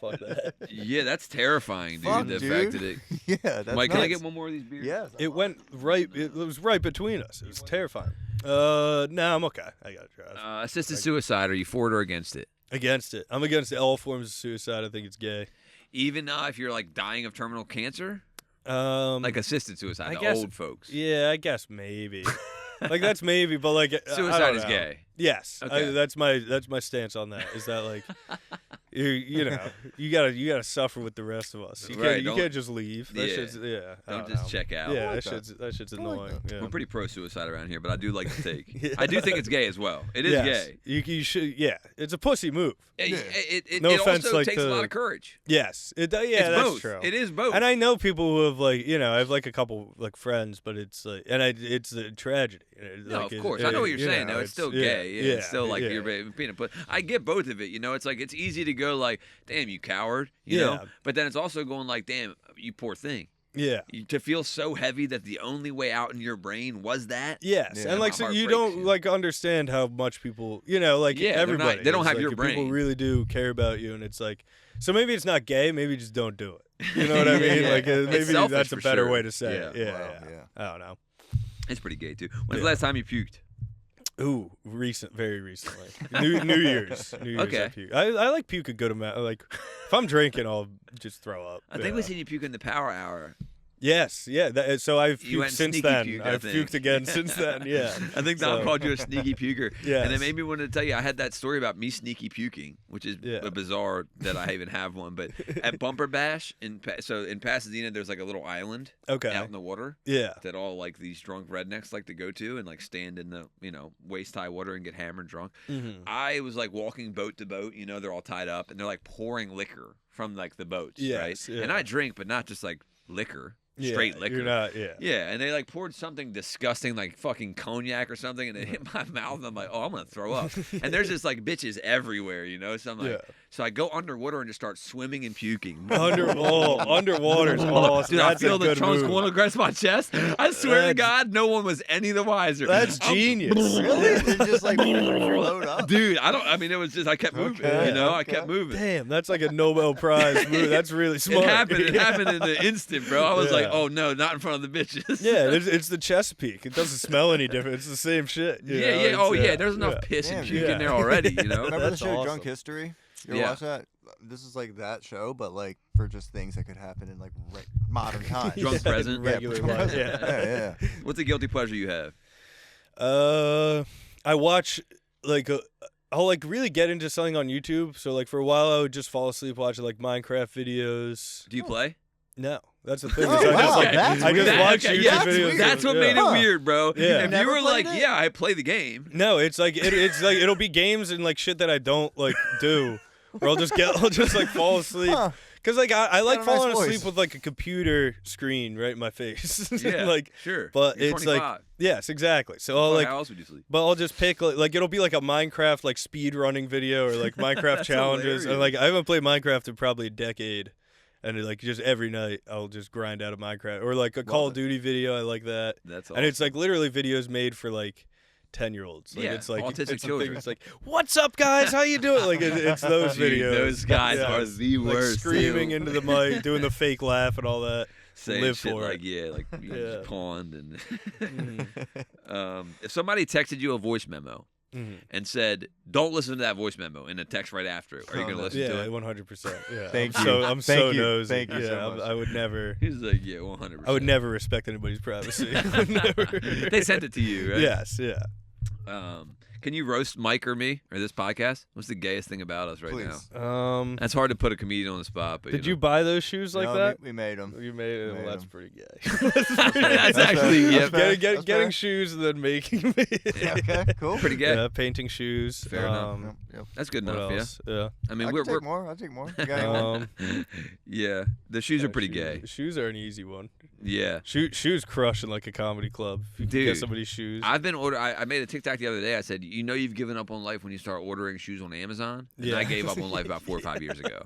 Fuck that. Yeah, that's terrifying, dude. The fact that it. Yeah, that's Mike, can I get one more of these beers? Yeah. It went right. It was right between us. It was terrifying. No, I'm okay. I got to drive. Assisted suicide. Are you for it or against it? Against it. I'm against all forms of suicide. I think it's gay. Even if you're like dying of terminal cancer. Like assisted suicide. Old folks. Yeah, I guess maybe. Like that's maybe, but like suicide is gay. Yes, okay. That's my stance on that. Is that like you gotta suffer with the rest of us. You can't just leave. That shit's, don't just check out. Yeah, that shit's annoying. Yeah. We're pretty pro suicide around here, but I do like to take. I do think it's gay as well. It is gay. You should. Yeah, it's a pussy move. It no offense, also like takes a lot of courage. Yes, it's that's both. true. It is both. And I know people who have I have like a couple like friends, but it's like, it's a tragedy. No, of course. I know what you're saying. No, it's still gay. It's still like you're being put. I get both of it. It's like it's easy to go like, damn, you coward. You know, but then it's also going like, damn, you poor thing. Yeah. To feel so heavy that the only way out in your brain was that. Yes, and like so you don't like understand how much people, like everybody. They don't have like, your brain. People really do care about you, and it's like, so maybe it's not gay. Maybe just don't do it. You know what I mean? Like maybe that's a better way to say it. Yeah. I don't know. It's pretty gay too. When's the last time you puked? Ooh, very recently. New Year's. Okay. I like puke a good amount. Like if I'm drinking, I'll just throw up. I think we seen you puke in the power hour. Yes, yeah. So I've puked since then. Puke, I've puked again since then. Yeah. I think Dom called you a sneaky puker. Yeah. And it made me want to tell you I had that story about me sneaky puking, which is bizarre that I even have one. But at Bumper Bash in Pasadena, there's like a little island out in the water. Yeah. That all like these drunk rednecks like to go to and like stand in the waist high water and get hammered drunk. Mm-hmm. I was like walking boat to boat. They're all tied up and they're like pouring liquor from like the boats, right? Yeah. And I drink, but not just like liquor. Straight liquor. You're not, Yeah, and they like poured something disgusting like fucking cognac or something and it hit my mouth and I'm like, oh, I'm going to throw up. And there's just like bitches everywhere, So I'm like, so I go underwater and just start swimming and puking. Underwater's awesome. Dude, I feel the trunks going across my chest. I swear to God, no one was any the wiser. That's genius. Really? Just like float up. Dude, it was just, I kept moving, I kept moving. Damn, that's like a Nobel Prize move. That's really smart. It happened in the instant, bro. I was like, oh no, not in front of the bitches. Yeah, it's the Chesapeake. It doesn't smell any different. It's the same shit. There's enough piss and puke in there already, Remember the show awesome. Drunk History? You ever watch that? This is like that show, but like for just things that could happen in like modern times. Drunk present. Regular life. Yeah. What's a guilty pleasure you have? I watch like I'll like really get into something on YouTube. So like for a while I would just fall asleep watching like Minecraft videos. Do you play? No, that's the thing. I just watch YouTube videos. That's what made it weird, bro. Yeah. If you were like, I play the game. No, it's like it's like it'll be games and like shit that I don't like do, or I'll just like fall asleep. Cause like I like falling asleep with like a computer screen right in my face. Yeah, like sure. But You're it's 25. like yes, exactly. So I'll like. How else would you sleep? But I'll just pick like it'll be like a Minecraft like speed running video or like Minecraft challenges. Hilarious. And like I haven't played Minecraft in probably a decade. And like just every night I'll just grind out of Minecraft or like a Call of Duty video. I like that. That's awesome. And it's like literally videos made for like 10-year-olds. Like, it's like autistic children. It's like, what's up, guys? How you doing? Like it's those videos. Those guys are the worst. Like screaming into the mic, doing the fake laugh and all that. Saying Live shit for like it. you pawned and. If somebody texted you a voice memo. Mm-hmm. And said, "Don't listen to that voice memo." In a text right after, are you going to listen to it? Yeah, 100%. Yeah, Thank you. So I'm so nosy. Thank you so much. I would never. He's like, yeah, 100%. I would never respect anybody's privacy. They sent it to you, right? Yes. Yeah. Can you roast Mike or me or this podcast? What's the gayest thing about us right now? That's hard to put a comedian on the spot. But did you buy those shoes like that? We made them. You made them. Well, that's pretty gay. That's actually getting shoes and then making them. Okay, cool. Pretty gay. Yeah, painting shoes. Fair enough. Yep. That's good enough. Yeah. I mean, I'll take more. You got yeah, the shoes are pretty gay. Shoes are an easy one. Yeah. Shoes crushing like a comedy club. If you Dude, get somebody's shoes. I've been I made a TikTok the other day. I said, you've given up on life when you start ordering shoes on Amazon. And I gave up on life about 4 or 5 years ago.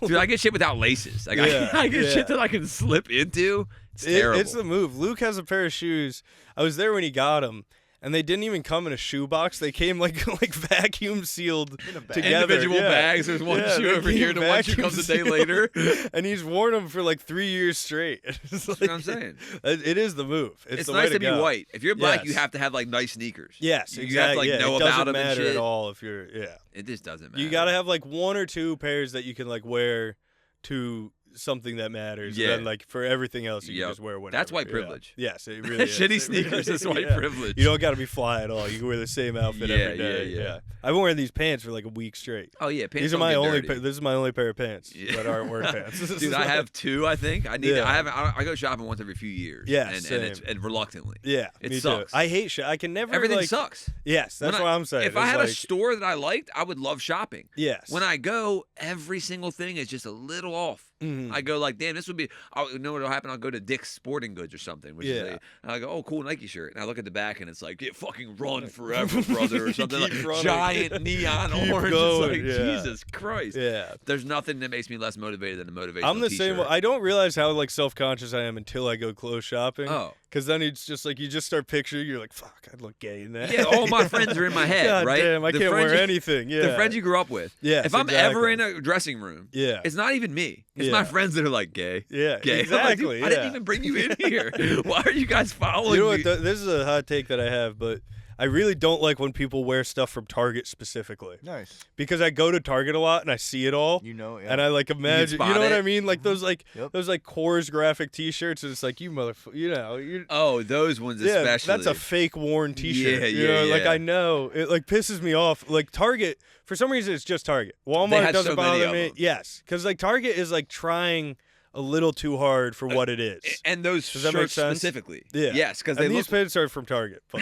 Dude, I get shit without laces. Like I get shit that I can slip into. It's terrible. It's the move. Luke has a pair of shoes. I was there when he got them. And they didn't even come in a shoe box. They came like vacuum sealed together. Individual bags. There's one shoe over here, and one shoe comes a day later. And he's worn them for like 3 years straight. That's what I'm saying. It is the move. It's the nice way to be go. white. If you're black, you have to have like nice sneakers. Yes, you have to like know about them and shit. It doesn't matter at all if you're It just doesn't matter. You got to have like 1 or 2 pairs that you can like wear to something that matters. Yeah. And then like for everything else, you can just wear whatever. That's white privilege. Yes, it really is. Shitty sneakers is white privilege. You don't got to be fly at all. You can wear the same outfit every day. Yeah. I've been wearing these pants for like a week straight. Oh yeah, pants. These are my only. This is my only pair of pants that aren't work pants. Dude, I have 2. I think I need. I go shopping once every few years. Yes, and reluctantly. Yeah, it me sucks. Too. I hate I can never. Everything like, sucks. Yes, that's what I'm saying. If I had a store that I liked, I would love shopping. Yes. When I go, every single thing is just a little off. I go like, damn, this would be. You know what'll happen? I'll go to Dick's Sporting Goods or something, which is and I go, oh, cool Nike shirt, and I look at the back and it's like, yeah, fucking run forever, brother, or something like giant neon orange. Going, it's like Jesus Christ. Yeah, there's nothing that makes me less motivated than a motivational I'm the t-shirt. same. I don't realize how like self-conscious I am until I go clothes shopping. Oh. Because then it's just like you just start picturing, you're like, fuck, I'd look gay in that. Yeah, all my friends are in my head, God right? Damn, I can't wear anything. Yeah. The friends you grew up with. Yeah. If I'm ever in a dressing room, it's not even me. It's my friends that are like, gay. Yeah, gay. exactly. Like, I didn't even bring you in here. Why are you guys following me? You know what? This is a hot take that I have, but I really don't like when people wear stuff from Target specifically. Nice. Because I go to Target a lot and I see it all. And I like imagine, you know what I mean? Like those like Coors graphic T-shirts, and it's like you motherfucker, Oh, those ones especially. That's a fake worn T-shirt. Yeah. Like I know it like pisses me off. Like Target, for some reason, it's just Target. Walmart doesn't bother me. Yes, because like Target is like trying a little too hard for what it is. And those shirts specifically. Yeah. Yes, because these pants are from Target. But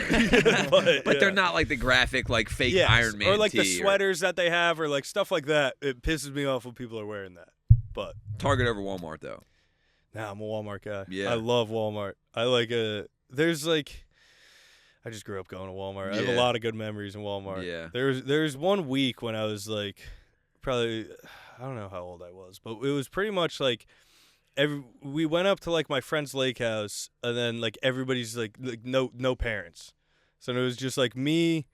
they're not like the graphic, like fake Iron Man or like tee the sweaters that they have or like stuff like that. It pisses me off when people are wearing that. But Target over Walmart, though. Nah, I'm a Walmart guy. Yeah. I love Walmart. I like there's like, I just grew up going to Walmart. I have a lot of good memories in Walmart. Yeah. There's 1 week when I was like, probably, I don't know how old I was, but it was pretty much like, we went up to like my friend's lake house, and then like everybody's like no parents, so it was just like me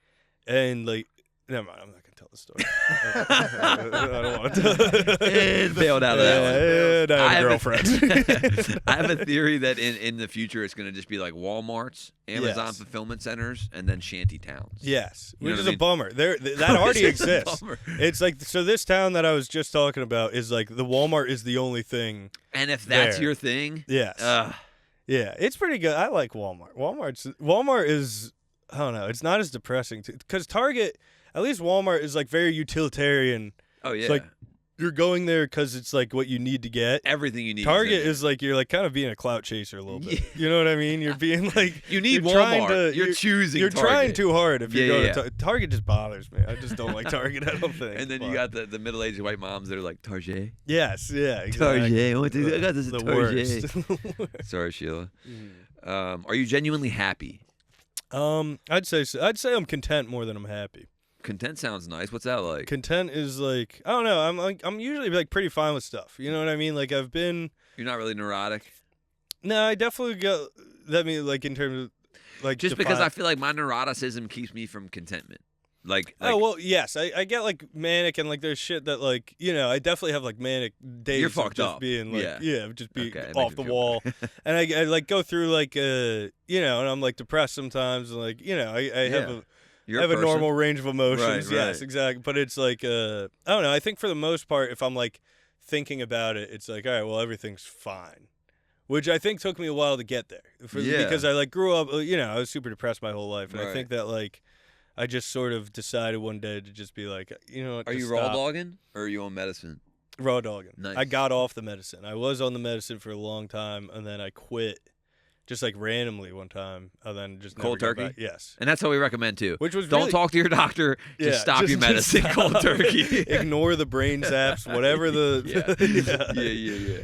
and like never mind, I'm not gonna tell the story. I don't want to. Bailed out of that one. I have a girlfriend. I have a theory that in the future it's gonna just be like Walmarts, Amazon fulfillment centers, and then shanty towns. Yes, which is a bummer. That already exists. It's like, so this town that I was just talking about is like the Walmart is the only thing. And if that's your thing, yes, yeah, it's pretty good. I like Walmart. Walmart is, I don't know, it's not as depressing because Target. At least Walmart is like very utilitarian. Oh yeah. It's like you're going there because it's like what you need to get. Everything you need. Target is like you're like kind of being a clout chaser a little bit. You know what I mean? You're being like you need Walmart. You're choosing. You're Target. trying too hard if you go to Target. Target just bothers me. I just don't like Target. I don't think. And then you got the middle-aged white moms that are like Target. Yes. Yeah. Exactly. Target. I got this at Target. Worst. Sorry, Sheila. Are you genuinely happy? I'd say so. I'd say I'm content more than I'm happy. Content sounds nice. What's that like? Content is like, I don't know. I'm usually like pretty fine with stuff. You know what I mean? Like I've been. You're not really neurotic. No, I definitely go. That means like in terms of like just because I feel like my neuroticism keeps me from contentment. Like oh well, yes, I get like manic and like there's shit that like I definitely have like manic days. You're fucked just up. Being like just being off the wall, better. And I like go through like and I'm like depressed sometimes and like I have a. I have a normal range of emotions. Right, yes, exactly. But it's like, I don't know. I think for the most part, if I'm like thinking about it, it's like, all right, well, everything's fine. Which I think took me a while to get there. Because I like grew up, I was super depressed my whole life. And I think that like, I just sort of decided one day to just be like, you know what? Are you raw dogging or are you on medicine? Raw dogging. Nice. I got off the medicine. I was on the medicine for a long time and then I quit. Just like randomly one time, and then just cold turkey. Back. Yes, and that's what we recommend too. Which was don't talk to your doctor. Just stop your medicine. Cold turkey. Ignore the brain zaps. Whatever the.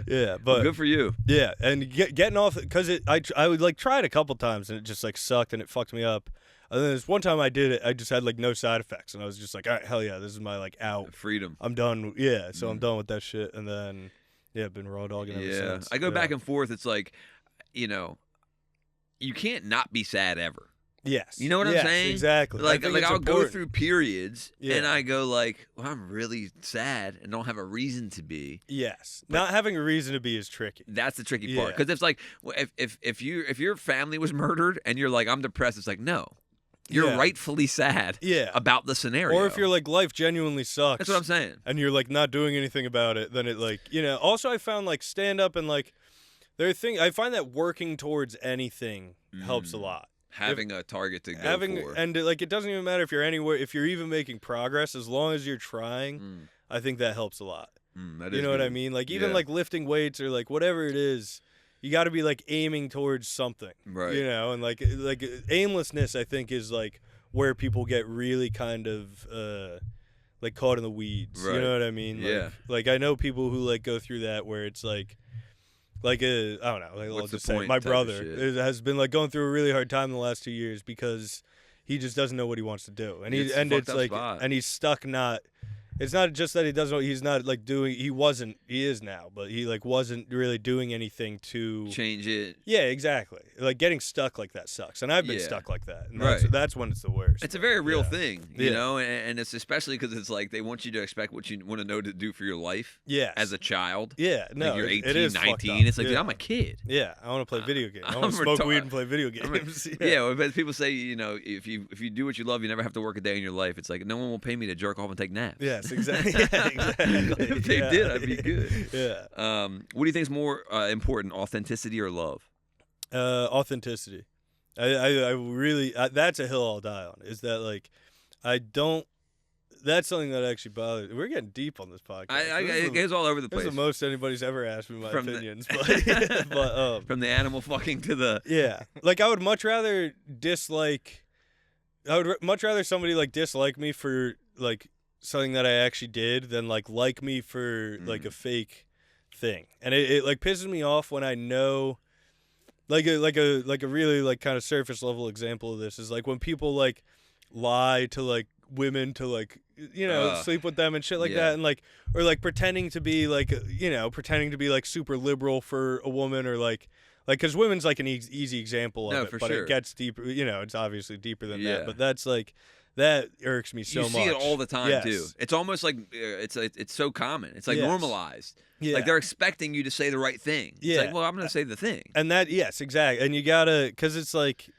Yeah. But well, good for you. Yeah, and getting off because I would like try it a couple times and it just like sucked and it fucked me up. And then this one time I did it, I just had like no side effects and I was just like, all right, hell yeah, this is my like out freedom. I'm done. Yeah, so I'm done with that shit. And then I've been raw dogging ever since. I go back and forth. It's like, you can't not be sad ever. Yes. You know what I'm saying? Exactly. Like I'll go through periods and I go like, well, I'm really sad and don't have a reason to be. Yes. But not having a reason to be is tricky. That's the tricky part. Because it's like if your family was murdered and you're like, I'm depressed, it's like, no. You're rightfully sad about the scenario. Or if you're like, life genuinely sucks. That's what I'm saying. And you're like not doing anything about it, then it like, also I found like stand up and like I find that working towards anything helps a lot. Having a target to go for. And like it doesn't even matter if you're anywhere, if you're even making progress, as long as you're trying, I think that helps a lot. You know what I mean? Like even like lifting weights or like whatever it is, you got to be like aiming towards something. Right. And like aimlessness I think is like where people get really kind of like caught in the weeds. Right. You know what I mean? Yeah. Like I know people who like go through that where it's like I don't know. Like, I'll just say my brother has been like going through a really hard time in the last 2 years because he just doesn't know what he wants to do, and he's stuck not. It's not just that he doesn't know. He's not like doing. He is now, but he like wasn't really doing anything to change it. Yeah, exactly. Like getting stuck like that sucks, and I've been stuck like that. And that's when it's the worst. It's a very real thing, you know, and it's especially because it's like they want you to expect what you want to know to do for your life. Yeah. As a child. Yeah. No. Like you're 18, it is 19. It's like, dude, I'm a kid. Yeah. I want to play video games. I want to smoke weed and play video games. But people say, you know, if you do what you love, you never have to work a day in your life. It's like no one will pay me to jerk off and take naps. Yes. Exactly. Exactly. If they did, I'd be good. Yeah. What do you think is more important, authenticity or love? Authenticity. I really that's a hill I'll die on. Is that like I don't. That's something that actually bothers. We're getting deep on this podcast. It goes all over the place. This is the most anybody's ever asked me my opinions. But from the animal fucking to the like I would much rather dislike. I would much rather somebody like dislike me for like something that I actually did than like me for like a fake thing. And it like pisses me off when I know like a really like kind of surface level example of this is like when people like lie to like women to like you know sleep with them and shit like that, and like or like pretending to be like super liberal for a woman, or like because women's like an easy example of it, but it gets deeper, you know, it's obviously deeper than that, but that's like that irks me so much. You see it all the time too. It's almost like it's so common. It's like normalized. Yeah. Like they're expecting you to say the right thing. It's like, well, I'm going to say the thing. And that, yes, exactly. And you gotta, because it's like,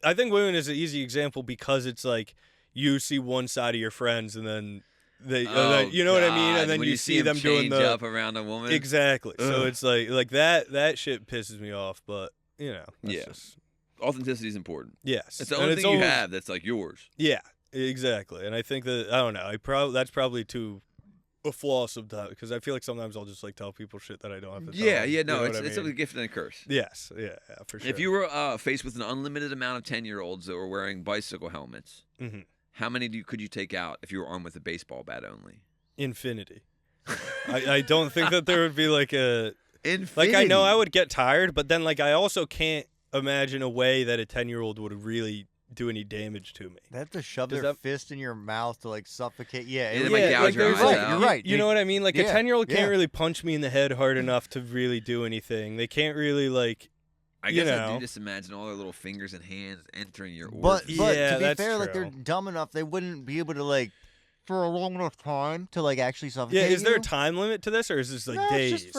I think women is an easy example because it's like you see one side of your friends and then they, you know what I mean, and then when you see them doing the up around a woman. Exactly. Ugh. So it's like that shit pisses me off. But you know, just... authenticity is important. Yes, it's the only thing you have that's like yours. Yeah, exactly. And I think that I don't know. That's probably too a flaw sometimes because I feel like sometimes I'll just like tell people shit that I don't have to tell them. No, it's a gift and a curse. Yes, yeah, for sure. If you were faced with an unlimited amount of 10-year-olds that were wearing bicycle helmets, how many could you take out if you were armed with a baseball bat only? Infinity. I don't think that there would be like a infinity. Like I know I would get tired, but then like I also can't imagine a way that a 10-year-old would really do any damage to me. They have to shove their fist in your mouth to like suffocate. You're right. You know what I mean? Like a 10-year-old can't really punch me in the head hard enough to really do anything. They can't really like. I guess I do just imagine all their little fingers and hands entering your organs. But to be fair, true. like they're dumb enough, they wouldn't be able to like for a long enough time to like actually suffocate. Yeah, is there a time limit to this, or is this like days?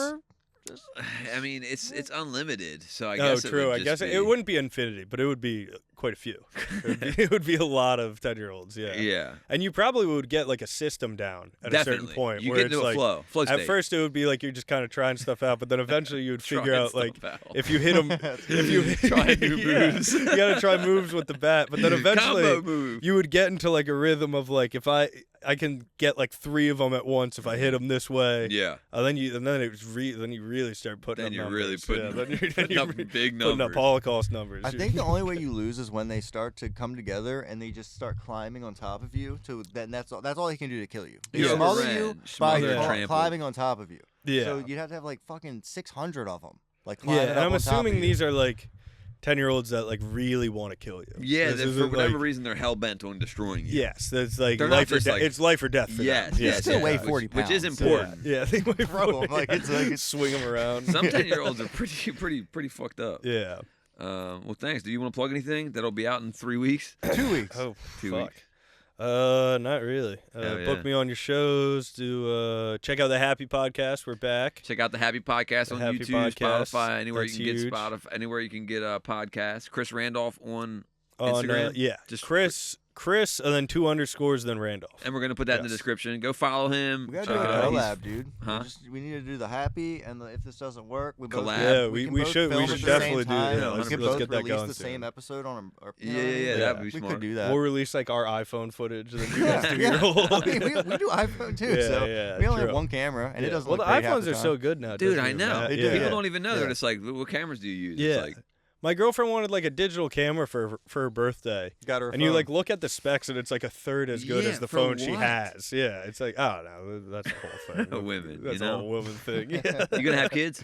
I mean, it's unlimited, so I guess. Oh, true. I guess it wouldn't be infinity, but it would be quite a few. It would be a lot of 10-year-olds. Yeah. Yeah. And you probably would get like a system down at a certain point. You where get into it's a like, flow state. At first, it would be like you're just kind of trying stuff out, but then eventually you would figure out like if you hit them, if you try new moves, you gotta try moves with the bat. But then eventually you would get into like a rhythm of like if I can get like 3 of them at once if I hit them this way. Yeah. Then you really start putting up numbers. Really putting up big numbers. Putting up Holocaust numbers. I think the only way you lose is when they start to come together and they just start climbing on top of you. That's all they can do to kill you. They smother you by climbing on top of you. Yeah. So you'd have to have like fucking 600 of them. Like and I'm assuming these are like 10-year-olds that like really want to kill you. Yeah, for whatever reason they're hell bent on destroying you. Yes, that's like life or death. It's life or death for them. Yes, they weigh 40 pounds, which is important. Yeah, they weigh 40. Like it's swing them around. Some 10-year-olds are pretty fucked up. Yeah. Well, thanks. Do you want to plug anything that'll be out in 3 weeks? 2 weeks. Oh, 2 weeks. Not really. Book me on your shows. Check out the Happy Podcast. We're back. Check out the Happy Podcast on YouTube, Spotify, anywhere you can get Spotify, anywhere you can get a podcast. Chris Randolph on Instagram. Just Chris, and then 2 underscores, then Randolph. And we're going to put that in the description. Go follow him. We got to do a collab, dude. Huh? We need to do the Happy, and if this doesn't work, we both collab. We should definitely do that. We can both get that release going the same episode on our that'd be smart. We could do that. We'll release like our iPhone footage. And then we do iPhone too, so we only have one camera, and it doesn't look great half the time. iPhones are so good now. Dude, I know. People don't even know. They're just like, what cameras do you use? Yeah. My girlfriend wanted like a digital camera for her birthday. Got her. And you like look at the specs, and it's like a third as good as the phone she has. Yeah, it's like, I don't know, that's the whole thing. Women, that's a whole woman thing. Yeah. You gonna have kids?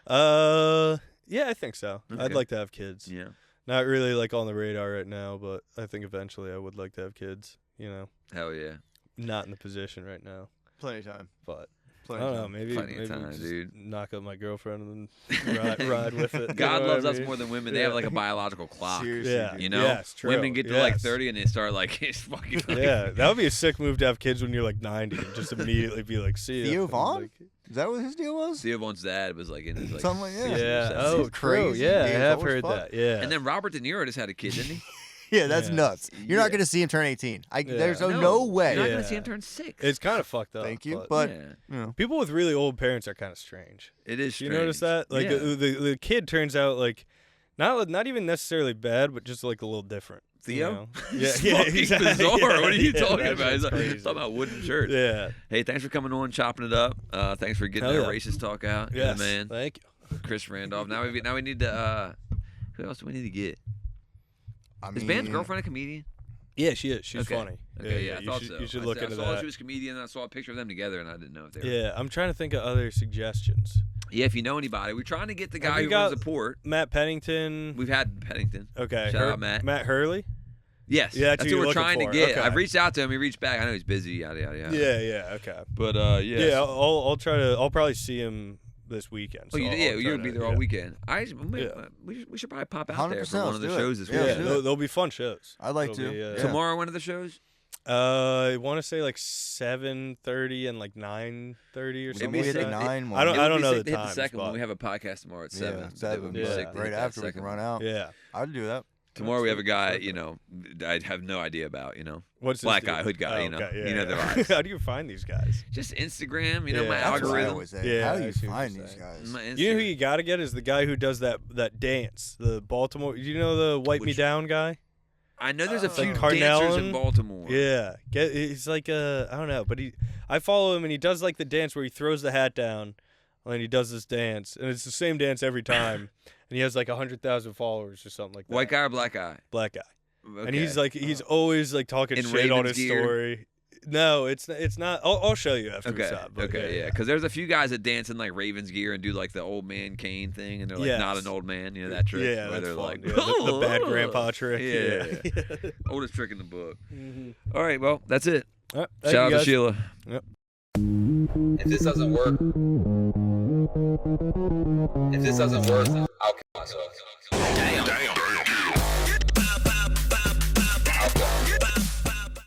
Yeah, I think so. Okay. I'd like to have kids. Yeah. Not really like on the radar right now, but I think eventually I would like to have kids. You know. Hell yeah. Not in the position right now. Plenty of time. But I don't know. Maybe time, just dude. knock up my girlfriend and then ride with it. God loves us more than women. They have like a biological clock. Seriously, yeah, you know, yes, true. Women get to like 30 and they start like it's fucking. Like, yeah, that would be a sick move to have kids when you're like 90 and just immediately be like, see ya. Theo Vaughn? Like, is that what his deal was? Theo Vaughn's dad was like in his like. Something like that. Yeah. Oh, True. crazy. Yeah, I Dude, have old as heard fuck. that. Yeah. And then Robert De Niro just had a kid, didn't he? Yeah, that's nuts. You're not going to see him turn 18. There's no way. You're not going to see him turn 6. It's kind of fucked up. Thank you, but you know. People with really old parents are kind of strange. It is strange. You notice that? Like the kid turns out like not even necessarily bad, but just like a little different. Theo? You know? Yeah, exactly. Bizarre. What are you talking about? He's crazy. talking about wooden shirts. Yeah. Hey, thanks for coming on, chopping it up. Thanks for getting that racist talk out. Yes, yeah, man. Thank you. Chris Randolph. Now we need to. Who else do we need to get? Is Bam's girlfriend a comedian? Yeah, she is. She's okay. funny. Okay, yeah, I thought so. so. You should look into that. I saw she was a comedian, and I saw a picture of them together, and I didn't know if they were. Yeah, I'm trying to think of other suggestions. Yeah, if you know anybody. We're trying to get the guy who runs the port. Matt Pennington. We've had Pennington. Okay. Shout out, Matt. Matt Hurley? Yes. Yeah, that's who we're trying to get. Okay. I've reached out to him. He reached back. I know he's busy. Yada, yada, yada. Yeah, okay. But, yeah. Yeah, I'll try to. I'll probably see him this weekend. So you'll be there all weekend. We should probably pop out there for one of the shows this weekend. Yeah, there'll be fun shows. I'd like to. Tomorrow, one of the shows? I want to say like 7:30 and like 9:30 or something. Maybe like hit that. 9. I don't know the hit times. the second one. We have a podcast tomorrow at 7. Yeah, 7. Right after we can run out. Yeah, I'd do that. Tomorrow we have a guy, I have no idea about, What's black guy, hood guy, their eyes. How do you find these guys? Just Instagram, my That's algorithm. what I always say. How do you find these guys? You know who you got to get is the guy who does that dance, the Baltimore. You know the Wipe Me Down guy? I know there's a few like dancers in Baltimore. Yeah, he's like I don't know, but I follow him and he does like the dance where he throws the hat down, and he does this dance, and it's the same dance every time, and he has like 100,000 followers or something like that. White guy or black guy? Black guy. Okay. And he's always like talking in shit Ravens on his gear. Story. No, it's not. I'll show you after we stop. Okay, yeah. Because there's a few guys that dance in like Ravens gear and do like the old man cane thing, and they're like not an old man, that trick. Yeah, where that's they're fun. like the bad grandpa trick. Yeah. Oldest trick in the book. Mm-hmm. All right, well that's it. Right, shout out to Sheila. Yep. If this doesn't work, I'll kill myself. Damn.